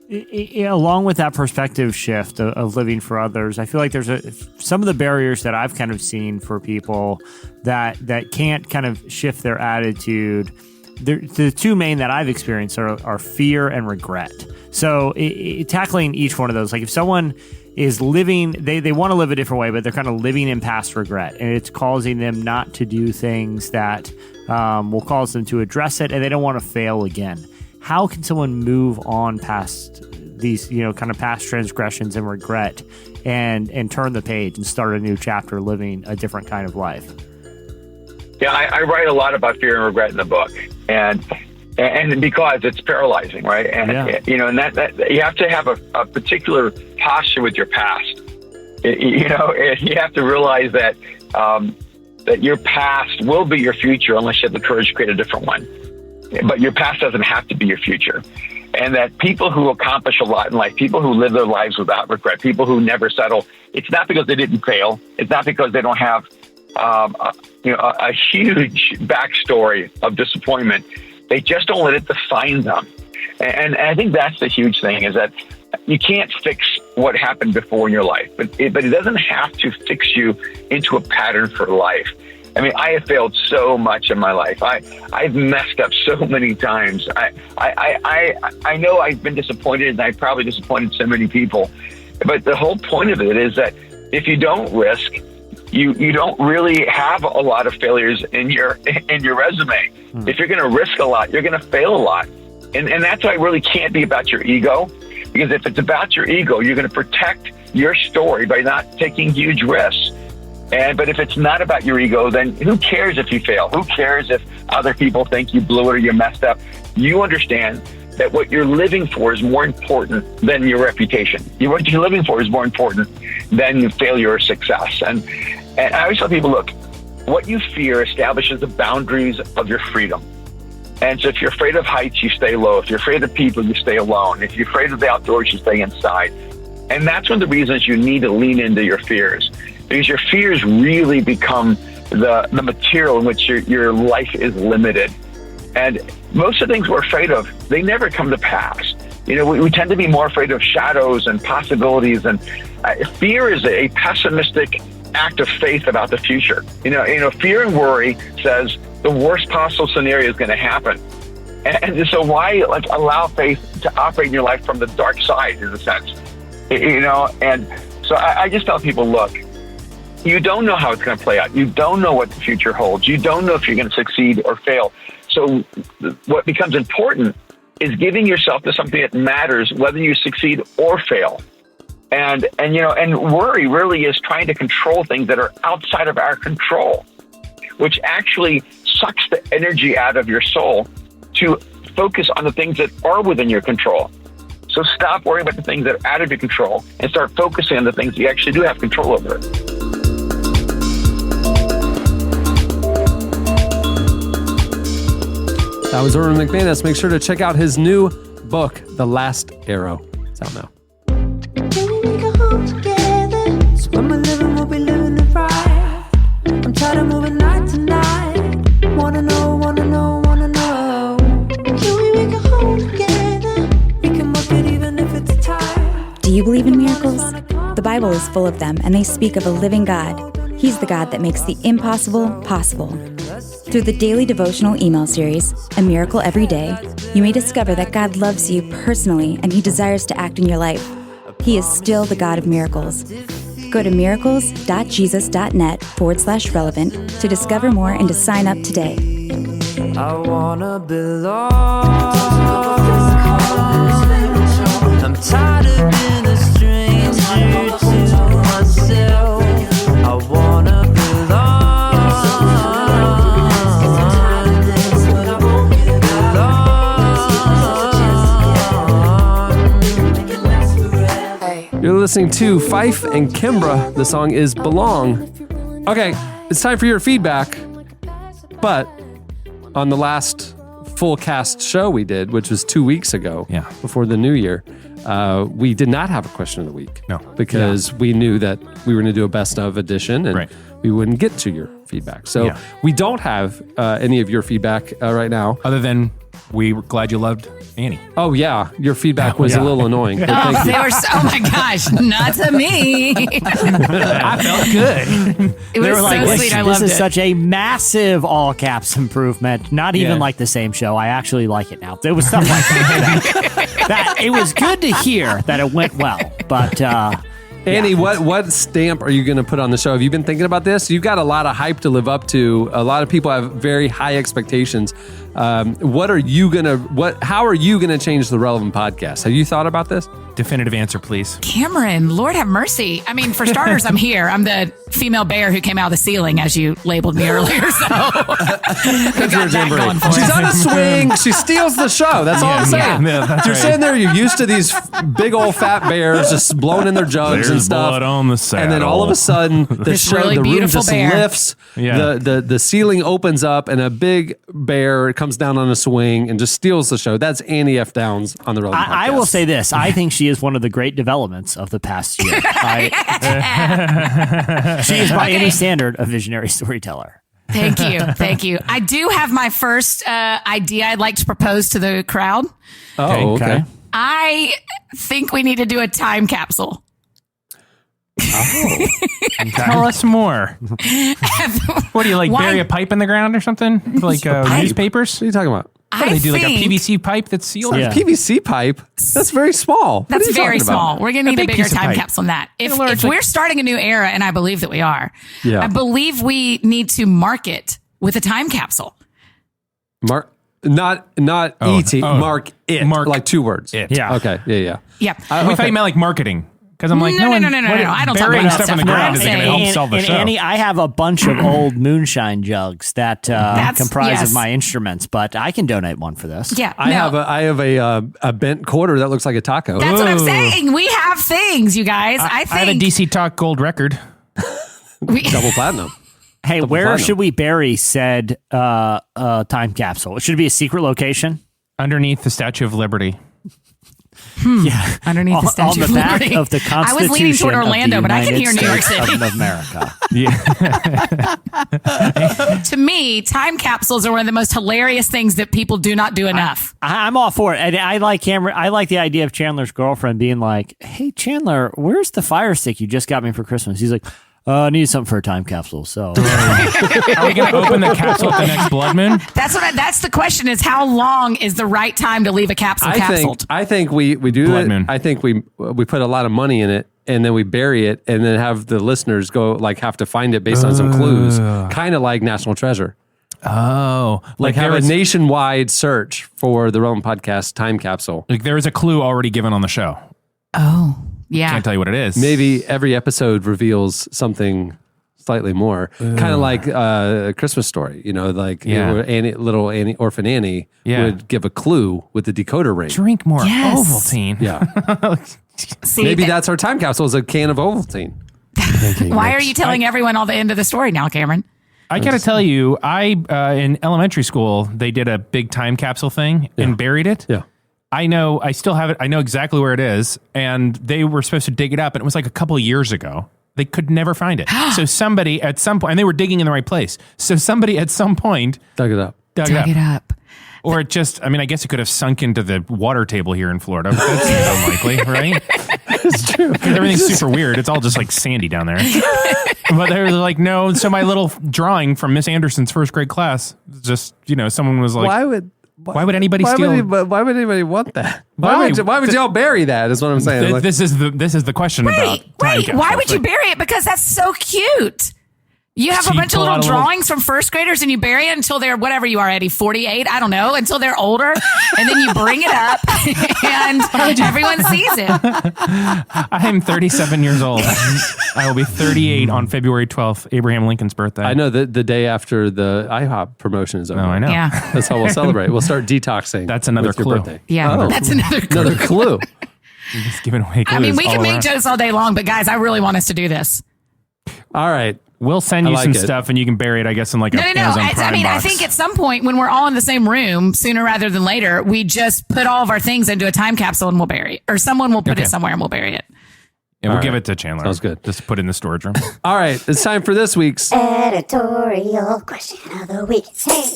Along with that perspective shift of living for others, I feel like there's some of the barriers that I've kind of seen for people that can't kind of shift their attitude. The two main that I've experienced are fear and regret. So tackling each one of those, like if someone is living, they want to live a different way, but they're kind of living in past regret, and it's causing them not to do things that will cause them to address it, and they don't want to fail again. How can someone move on past these, kind of past transgressions and regret and turn the page and start a new chapter living a different kind of life? Yeah, I write a lot about fear and regret in the book, and because it's paralyzing, right? And and that you have to have a particular posture with your past. You have to realize that that your past will be your future unless you have the courage to create a different one. But your past doesn't have to be your future. And that people who accomplish a lot in life, people who live their lives without regret, people who never settle, it's not because they didn't fail. It's not because they don't have a huge backstory of disappointment. They just don't let it define them. And I think that's the huge thing, is that you can't fix what happened before in your life, but it doesn't have to fix you into a pattern for life. I mean, I have failed so much in my life. I've messed up so many times. I know I've been disappointed, and I've probably disappointed so many people. But the whole point of it is that if you don't risk, you don't really have a lot of failures in your resume. If you're going to risk a lot, you're going to fail a lot. And that's why it really can't be about your ego, because if it's about your ego, you're going to protect your story by not taking huge risks. But if it's not about your ego, then who cares if you fail? Who cares if other people think you blew it or you messed up? You understand that what you're living for is more important than your reputation. What you're living for is more important than failure or success. And I always tell people, look, what you fear establishes the boundaries of your freedom. And so if you're afraid of heights, you stay low. If you're afraid of people, you stay alone. If you're afraid of the outdoors, you stay inside. And that's one of the reasons you need to lean into your fears, because your fears really become the material in which your life is limited. And most of the things we're afraid of, they never come to pass. We tend to be more afraid of shadows and possibilities. And fear is a pessimistic act of faith about the future. Fear and worry says the worst possible scenario is going to happen. And so why allow faith to operate in your life from the dark side, in a sense? And so I just tell people, look, you don't know how it's going to play out. You don't know what the future holds. You don't know if you're going to succeed or fail. So what becomes important is giving yourself to something that matters, whether you succeed or fail. And worry really is trying to control things that are outside of our control, which actually sucks the energy out of your soul to focus on the things that are within your control. So stop worrying about the things that are out of your control and start focusing on the things you actually do have control over. That was Erwin McManus. Make sure to check out his new book, The Last Arrow. It's out now. When we're living, we'll be living it right. I'm tired of moving night to night. Wanna know, wanna know, wanna know. Can we make a home together? We can work it even if it's tired. Do you believe in miracles? The Bible is full of them, and they speak of a living God. He's the God that makes the impossible possible. Through the daily devotional email series, A Miracle Every Day, you may discover that God loves you personally and He desires to act in your life. He is still the God of miracles. Go to miracles.jesus.net/relevant to discover more and to sign up today. I wanna belong. I'm tired of being a stranger to myself. I wanna You're listening to Fife and Kimbra. The song is Belong. Okay, it's time for your feedback. But on the last full cast show we did, which was 2 weeks ago, before the new year, we did not have a question of the week. No. Because we knew that we were going to do a best of edition and we wouldn't get to your feedback. So we don't have any of your feedback right now. Other than we were glad you loved Annie. Oh, yeah. Your feedback was a little annoying. But Oh, thank you. they were so, oh my gosh, not to me. I felt good. It was so sweet. I loved This is it. such a massive all caps improvement. Not even like the same show. I actually like it now. There was stuff like that. It was good to hear that it went well. But Annie, what stamp are you going to put on the show? Have you been thinking about this? You've got a lot of hype to live up to. A lot of people have very high expectations. How are you going to change the Relevant podcast? Have you thought about this? Definitive answer, please. Cameron, Lord have mercy. I mean, for starters, I'm here. I'm the female bear who came out of the ceiling, as you labeled me earlier. So we got that going for She's us. on a swing. She steals the show. That's all I'm saying. You're sitting there. You're used to these big old fat bears just blowing in their jugs and stuff. Blood on the saddle. And then all of a sudden, the room just lifts. Yeah. The ceiling opens up, and a big bear comes down on a swing and just steals the show. That's Annie F. Downs on the Relevant podcast. I will say this. I think she is one of the great developments of the past year. She is, by any standard, a visionary storyteller. Thank you. Thank you. I do have my first idea I'd like to propose to the crowd. Oh, okay. I think we need to do a time capsule. Tell us more. What do you like? Bury a pipe in the ground or something? Like newspapers? What are you talking about? What do they do? Like a PVC pipe that's sealed? PVC pipe? That's very small. What are That's you very talking about? small. We're going to need a big bigger piece of time pipe. capsule than that. If large, we're starting a new era, and I believe that we are, Yeah. I believe we need to mark it with a time capsule. Mark, not E.T. Mark it. Mark like 2 words. it. Yeah. Okay. Yeah. Yeah. We thought you meant like marketing. Because I'm like, No. I don't talk burying about stuff that in the stuff. ground isn't going to help sell the and show. Annie, I have a bunch of old moonshine jugs that comprise of my instruments, but I can donate one for this. Yeah. I have a bent quarter that looks like a taco. That's what I'm saying. We have things, you guys. I I have a think DC Talk gold record. Double platinum. Hey, Double where platinum. should we bury said time capsule? Should it be a secret location? Underneath the Statue of Liberty. Yeah, underneath the Statue on the of back Liberty. of the I was leaning Constitution toward Orlando, of the but I can United hear New York States City. of America. To me, time capsules are one of the most hilarious things that people do not do enough. I'm all for it. And I like the idea of Chandler's girlfriend being like, "Hey, Chandler, where's the fire stick you just got me for Christmas?" He's like, I need something for a time capsule. So, Are we going to open the capsule at the next blood moon? That's the question: is how long is the right time to leave a capsule capsuled? I think we do Blood it. moon. I think we put a lot of money in it, and then we bury it, and then have the listeners have to find it based on some clues, kind of like National Treasure. Oh, Like have a nationwide search for the Relevant Podcast time capsule. Like there is a clue already given on the show. Oh, yeah. Can't tell you what it is. Maybe every episode reveals something slightly more. Kind of like A Christmas Story, like little Annie, Orphan Annie would give a clue with the decoder ring. Drink more Ovaltine. Yeah. See, maybe that's our time capsule is a can of Ovaltine. Why are you telling everyone all the end of the story now, Cameron? I got to tell you, in elementary school, they did a big time capsule thing and buried it. Yeah. I know, I still have it. I know exactly where it is. And they were supposed to dig it up. And it was like a couple of years ago. They could never find it. So somebody at some point, and they were digging in the right place. So somebody at some point dug it up. Dug it up. Or it just, I guess it could have sunk into the water table here in Florida. But that seems unlikely, right? It's true. Because everything's super weird. It's all just like sandy down there. But they were like, no. So my little drawing from Miss Anderson's first grade class, just, someone was like, why would anybody steal? Why would anybody want that? Why would y'all bury that? Is what I'm saying. This is the question about time capsules. Why would you bury it? Because that's so cute. You have a bunch of little drawings from first graders and you bury it until they're whatever you are, Eddie, 48, I don't know, until they're older. And then you bring it up and everyone sees it. I am 37 years old. I will be 38 on February 12th, Abraham Lincoln's birthday. I know the day after the IHOP promotion is over. Oh, I know. Yeah. That's how we'll celebrate. We'll start detoxing. That's another with your clue. birthday. Yeah, that's another clue. Another clue. You're just giving away clues. I mean, we can all make around. jokes all day long, but guys, I really want us to do this. All right. We'll send you some stuff and you can bury it, I guess, in like an Amazon Prime box. I think at some point when we're all in the same room, sooner rather than later, we just put all of our things into a time capsule and we'll bury it. Or someone will put it somewhere and we'll bury it. Yeah, we'll give it to Chandler. Sounds good. Just put it in the storage room. All right. It's time for this week's editorial question of the week.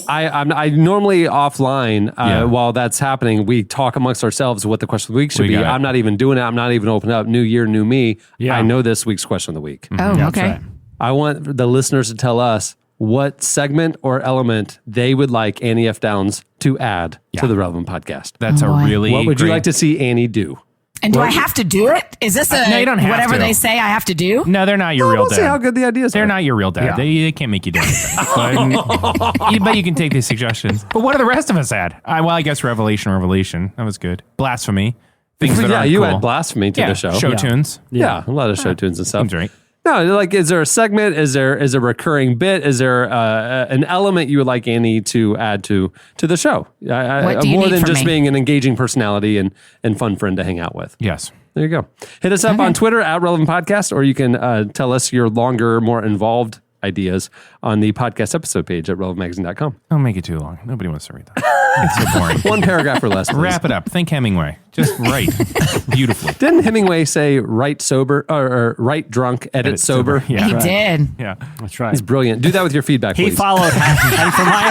I normally offline while that's happening, we talk amongst ourselves what the question of the week should be. I'm not even doing it. I'm not even opening up. New year, new me. Yeah. I know this week's question of the week. Oh, okay. Right. I want the listeners to tell us what segment or element they would like Annie F. Downs to add to the Relevant Podcast. That's What would you like to see Annie do? And do I have to do it? Is this No, you don't have whatever to. they say I have to do? No, they're not your real We'll dad. see how good the ideas They're are. not your real dad. Yeah. They can't make you do anything. But you can take these suggestions. But what do the rest of us add? I guess Revelation. That was good. Blasphemy. Things that aren't you cool. add blasphemy to the show. Show tunes. Yeah, a lot of show tunes and stuff. Seems right. No, like, is there a segment? Is there a recurring bit? Is there an element you would like Annie to add to the show? What do you more need than from just me? being an engaging personality and fun friend to hang out with. Yes. There you go. Hit us up on Twitter at Relevant Podcast, or you can tell us your longer, more involved ideas on the podcast episode page at relevantmagazine.com. Don't make it too long. Nobody wants to read that. It's so boring. One paragraph or less, please. Wrap it up. Think Hemingway. Just write beautifully. Didn't Hemingway say write sober or write drunk, edit sober? Yeah. He did. Yeah. That's right. He's brilliant. Do that with your feedback, He please. followed half, and from my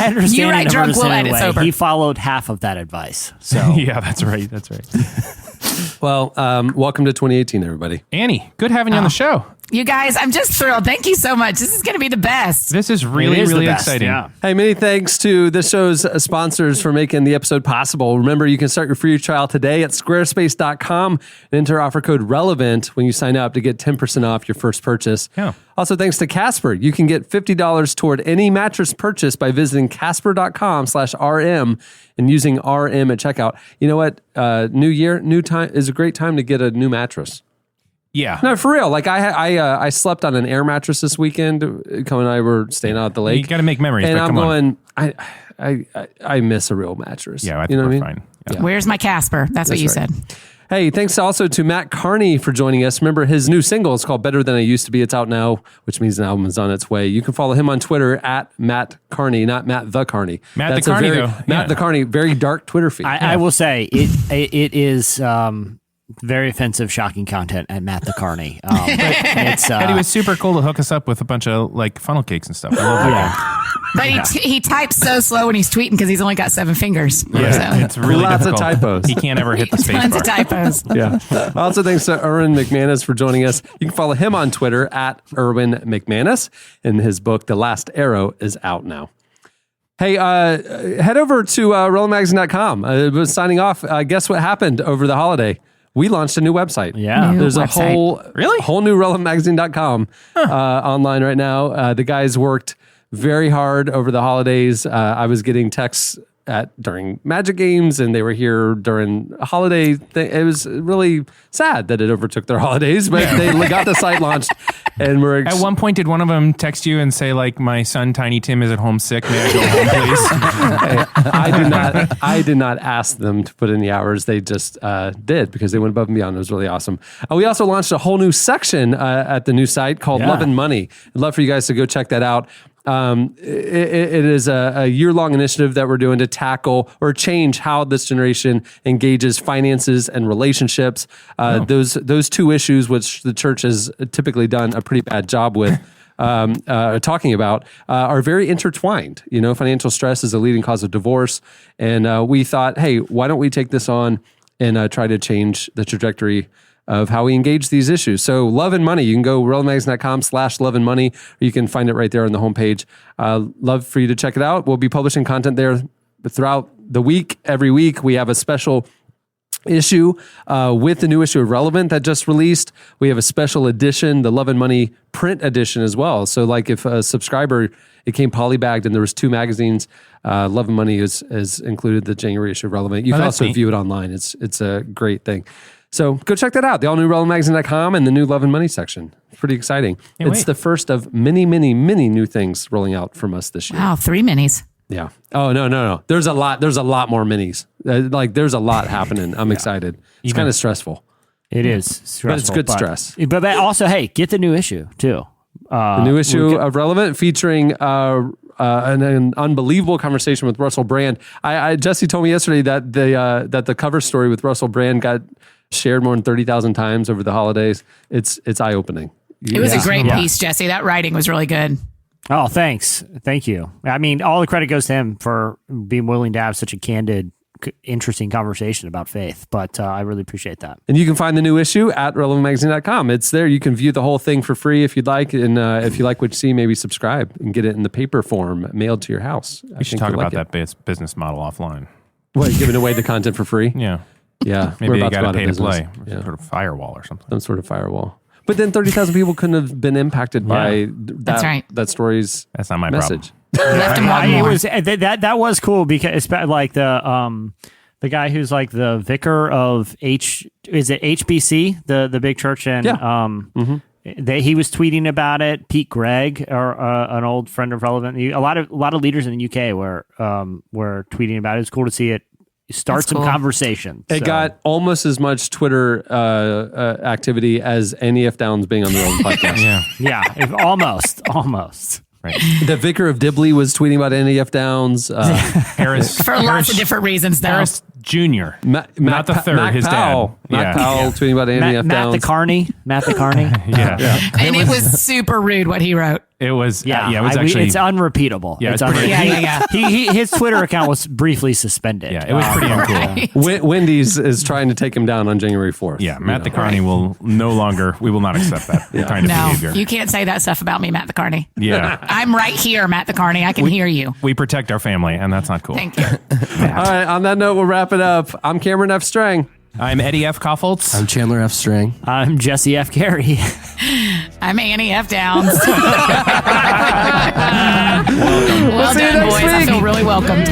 understanding, You write of drunk, we'll understanding edit way, sober. he followed half of that advice. So Yeah, that's right. Well, welcome to 2018, everybody. Annie, good having you on the show. You guys, I'm just thrilled. Thank you so much. This is going to be the best. This is really, is the really best, exciting. yeah. Hey, many thanks to this show's sponsors for making the episode possible. Remember, you can start your free trial today at squarespace.com and enter offer code RELEVANT when you sign up to get 10% off your first purchase. Yeah. Also, thanks to Casper. You can get $50 toward any mattress purchase by visiting casper.com/RM and using RM at checkout. You know what? New year, new time is a great time to get a new mattress. Yeah. No, for real. Like I slept on an air mattress this weekend. Colin and I were staying out at the lake. You got to make memories. And but I'm come on. going, I miss a real mattress. Yeah, I think you know we're what I mean? fine. Yeah. Where's my Casper? That's what you right. said. Hey, thanks also to Mat Kearney for joining us. Remember, his new single is called Better Than I Used to Be. It's out now, which means an album is on its way. You can follow him on Twitter at Mat Kearney, not Matt the Kearney. Matt the Kearney, though. Matt the Kearney, very dark Twitter feed. I will say it is very offensive, shocking content at Matt the Kearney. It's And he was super cool to hook us up with a bunch of like funnel cakes and stuff. I love that. But he types so slow when he's tweeting because he's only got 7 fingers. Yeah, So. it's really Lots of difficult. typos. He can't ever hit the space Tons bar. of typos. Yeah. Also, thanks to Erwin McManus for joining us. You can follow him on Twitter at Erwin McManus. And his book, The Last Arrow, is out now. Hey, head over to RelevantMagazine.com. Signing off. Guess what happened over the holiday? We launched a new website. Yeah. New There's website. a whole new RelevantMagazine.com online right now. The guys worked very hard over the holidays. I was getting texts during Magic games, and they were here during a holiday thing. It was really sad that it overtook their holidays, but they got the site launched, And we're at one point, did one of them text you and say, like, my son, Tiny Tim, is at home sick? May I go home, please? I did not ask them to put in the hours. They just did because they went above and beyond. It was really awesome. We also launched a whole new section at the new site called Love and Money. I'd love for you guys to go check that out. It is a year-long initiative that we're doing to tackle or change how this generation engages finances and relationships. Those two issues, which the church has typically done a pretty bad job with talking about, are very intertwined. You know, financial stress is a leading cause of divorce. And we thought, hey, why don't we take this on and try to change the trajectory of how we engage these issues. So Love and Money, you can go relevantmagazine.com/loveandmoney, or you can find it right there on the homepage. Love for you to check it out. We'll be publishing content there throughout the week. Every week we have a special issue with the new issue of Relevant that just released. We have a special edition, the Love and Money print edition as well. So like if a subscriber, it came polybagged and there was 2 magazines, Love and Money is included the January issue of Relevant. You can also view it online. It's a great thing. So go check that out. The all new relevantmagazine.com and the new Love and Money section. It's pretty exciting. It's the first of many, many, many new things rolling out from us this year. Wow, 3 minis. Yeah. Oh, no. There's a lot more minis. There's a lot happening. I'm excited. It's kind of stressful. It is stressful. But it's good stress. But also, hey, get the new issue too. The new issue of Relevant featuring an unbelievable conversation with Russell Brand. Jesse told me yesterday that the cover story with Russell Brand got shared more than 30,000 times over the holidays. It's eye-opening. It was a great piece, Jesse. That writing was really good. Oh, thanks. Thank you. I mean, all the credit goes to him for being willing to have such a candid, interesting conversation about faith. But I really appreciate that. And you can find the new issue at relevantmagazine.com. It's there. You can view the whole thing for free if you'd like. And if you like what you see, maybe subscribe and get it in the paper form mailed to your house. We should talk about that business model offline. What, giving away the content for free? Yeah. Yeah. Maybe you got to pay to play. Yeah. Sort of firewall or something. Some sort of firewall. But then 30,000 people couldn't have been impacted by that story's That's not my message. That was cool because it's like the guy who's like the vicar of HBC, the big church, and he was tweeting about it. Pete Gregg, or an old friend of Relevant, a lot of leaders in the UK were tweeting about it. It's cool to see it start some conversation. It got almost as much Twitter activity as NEF Downs being on the Relevant podcast. Almost. Right. The vicar of Dibley was tweeting about NEF Downs. Harris for lots of different reasons, though. Harris Jr. Not the third, Matt his Powell. dad. Matt Powell tweeting about NEF Downs. Matt the Kearney. Yeah. And it was super rude what he wrote. It was, it's unrepeatable. Yeah, His Twitter account was briefly suspended. Yeah, it was pretty uncool. Wendy's is trying to take him down on January 4th. Yeah, Matt the Kearney will no longer, we will not accept that kind of behavior. You can't say that stuff about me, Matt the Kearney. Yeah. I'm right here, Matt the Kearney. I can hear you. We protect our family, and that's not cool. Thank you. All right, on that note, we'll wrap it up. I'm Cameron F. Strang. I'm Eddie F. Koffoltz. I'm Chandler F. Strang. I'm Jesse F. Carey. I'm Annie F. Downs. Welcome. Well done, boys. I feel really welcomed.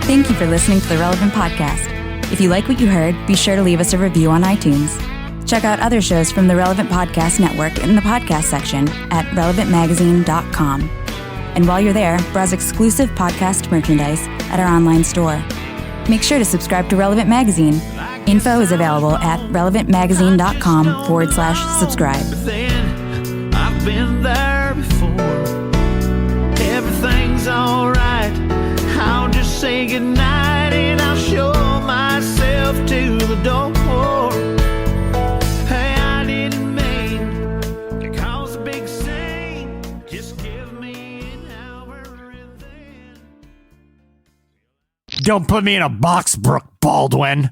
Thank you for listening to the Relevant Podcast. If you like what you heard, be sure to leave us a review on iTunes. Check out other shows from the Relevant Podcast Network in the podcast section at relevantmagazine.com. And while you're there, browse exclusive podcast merchandise at our online store. Make sure to subscribe to Relevant Magazine. Info is available at relevantmagazine.com/subscribe. I've been there before. Everything's all right. I'll just say goodnight and I'll show myself to the door. Hey, I didn't mean to cause a big scene. Just give me an hour and then. Don't put me in a box, Brooke Baldwin.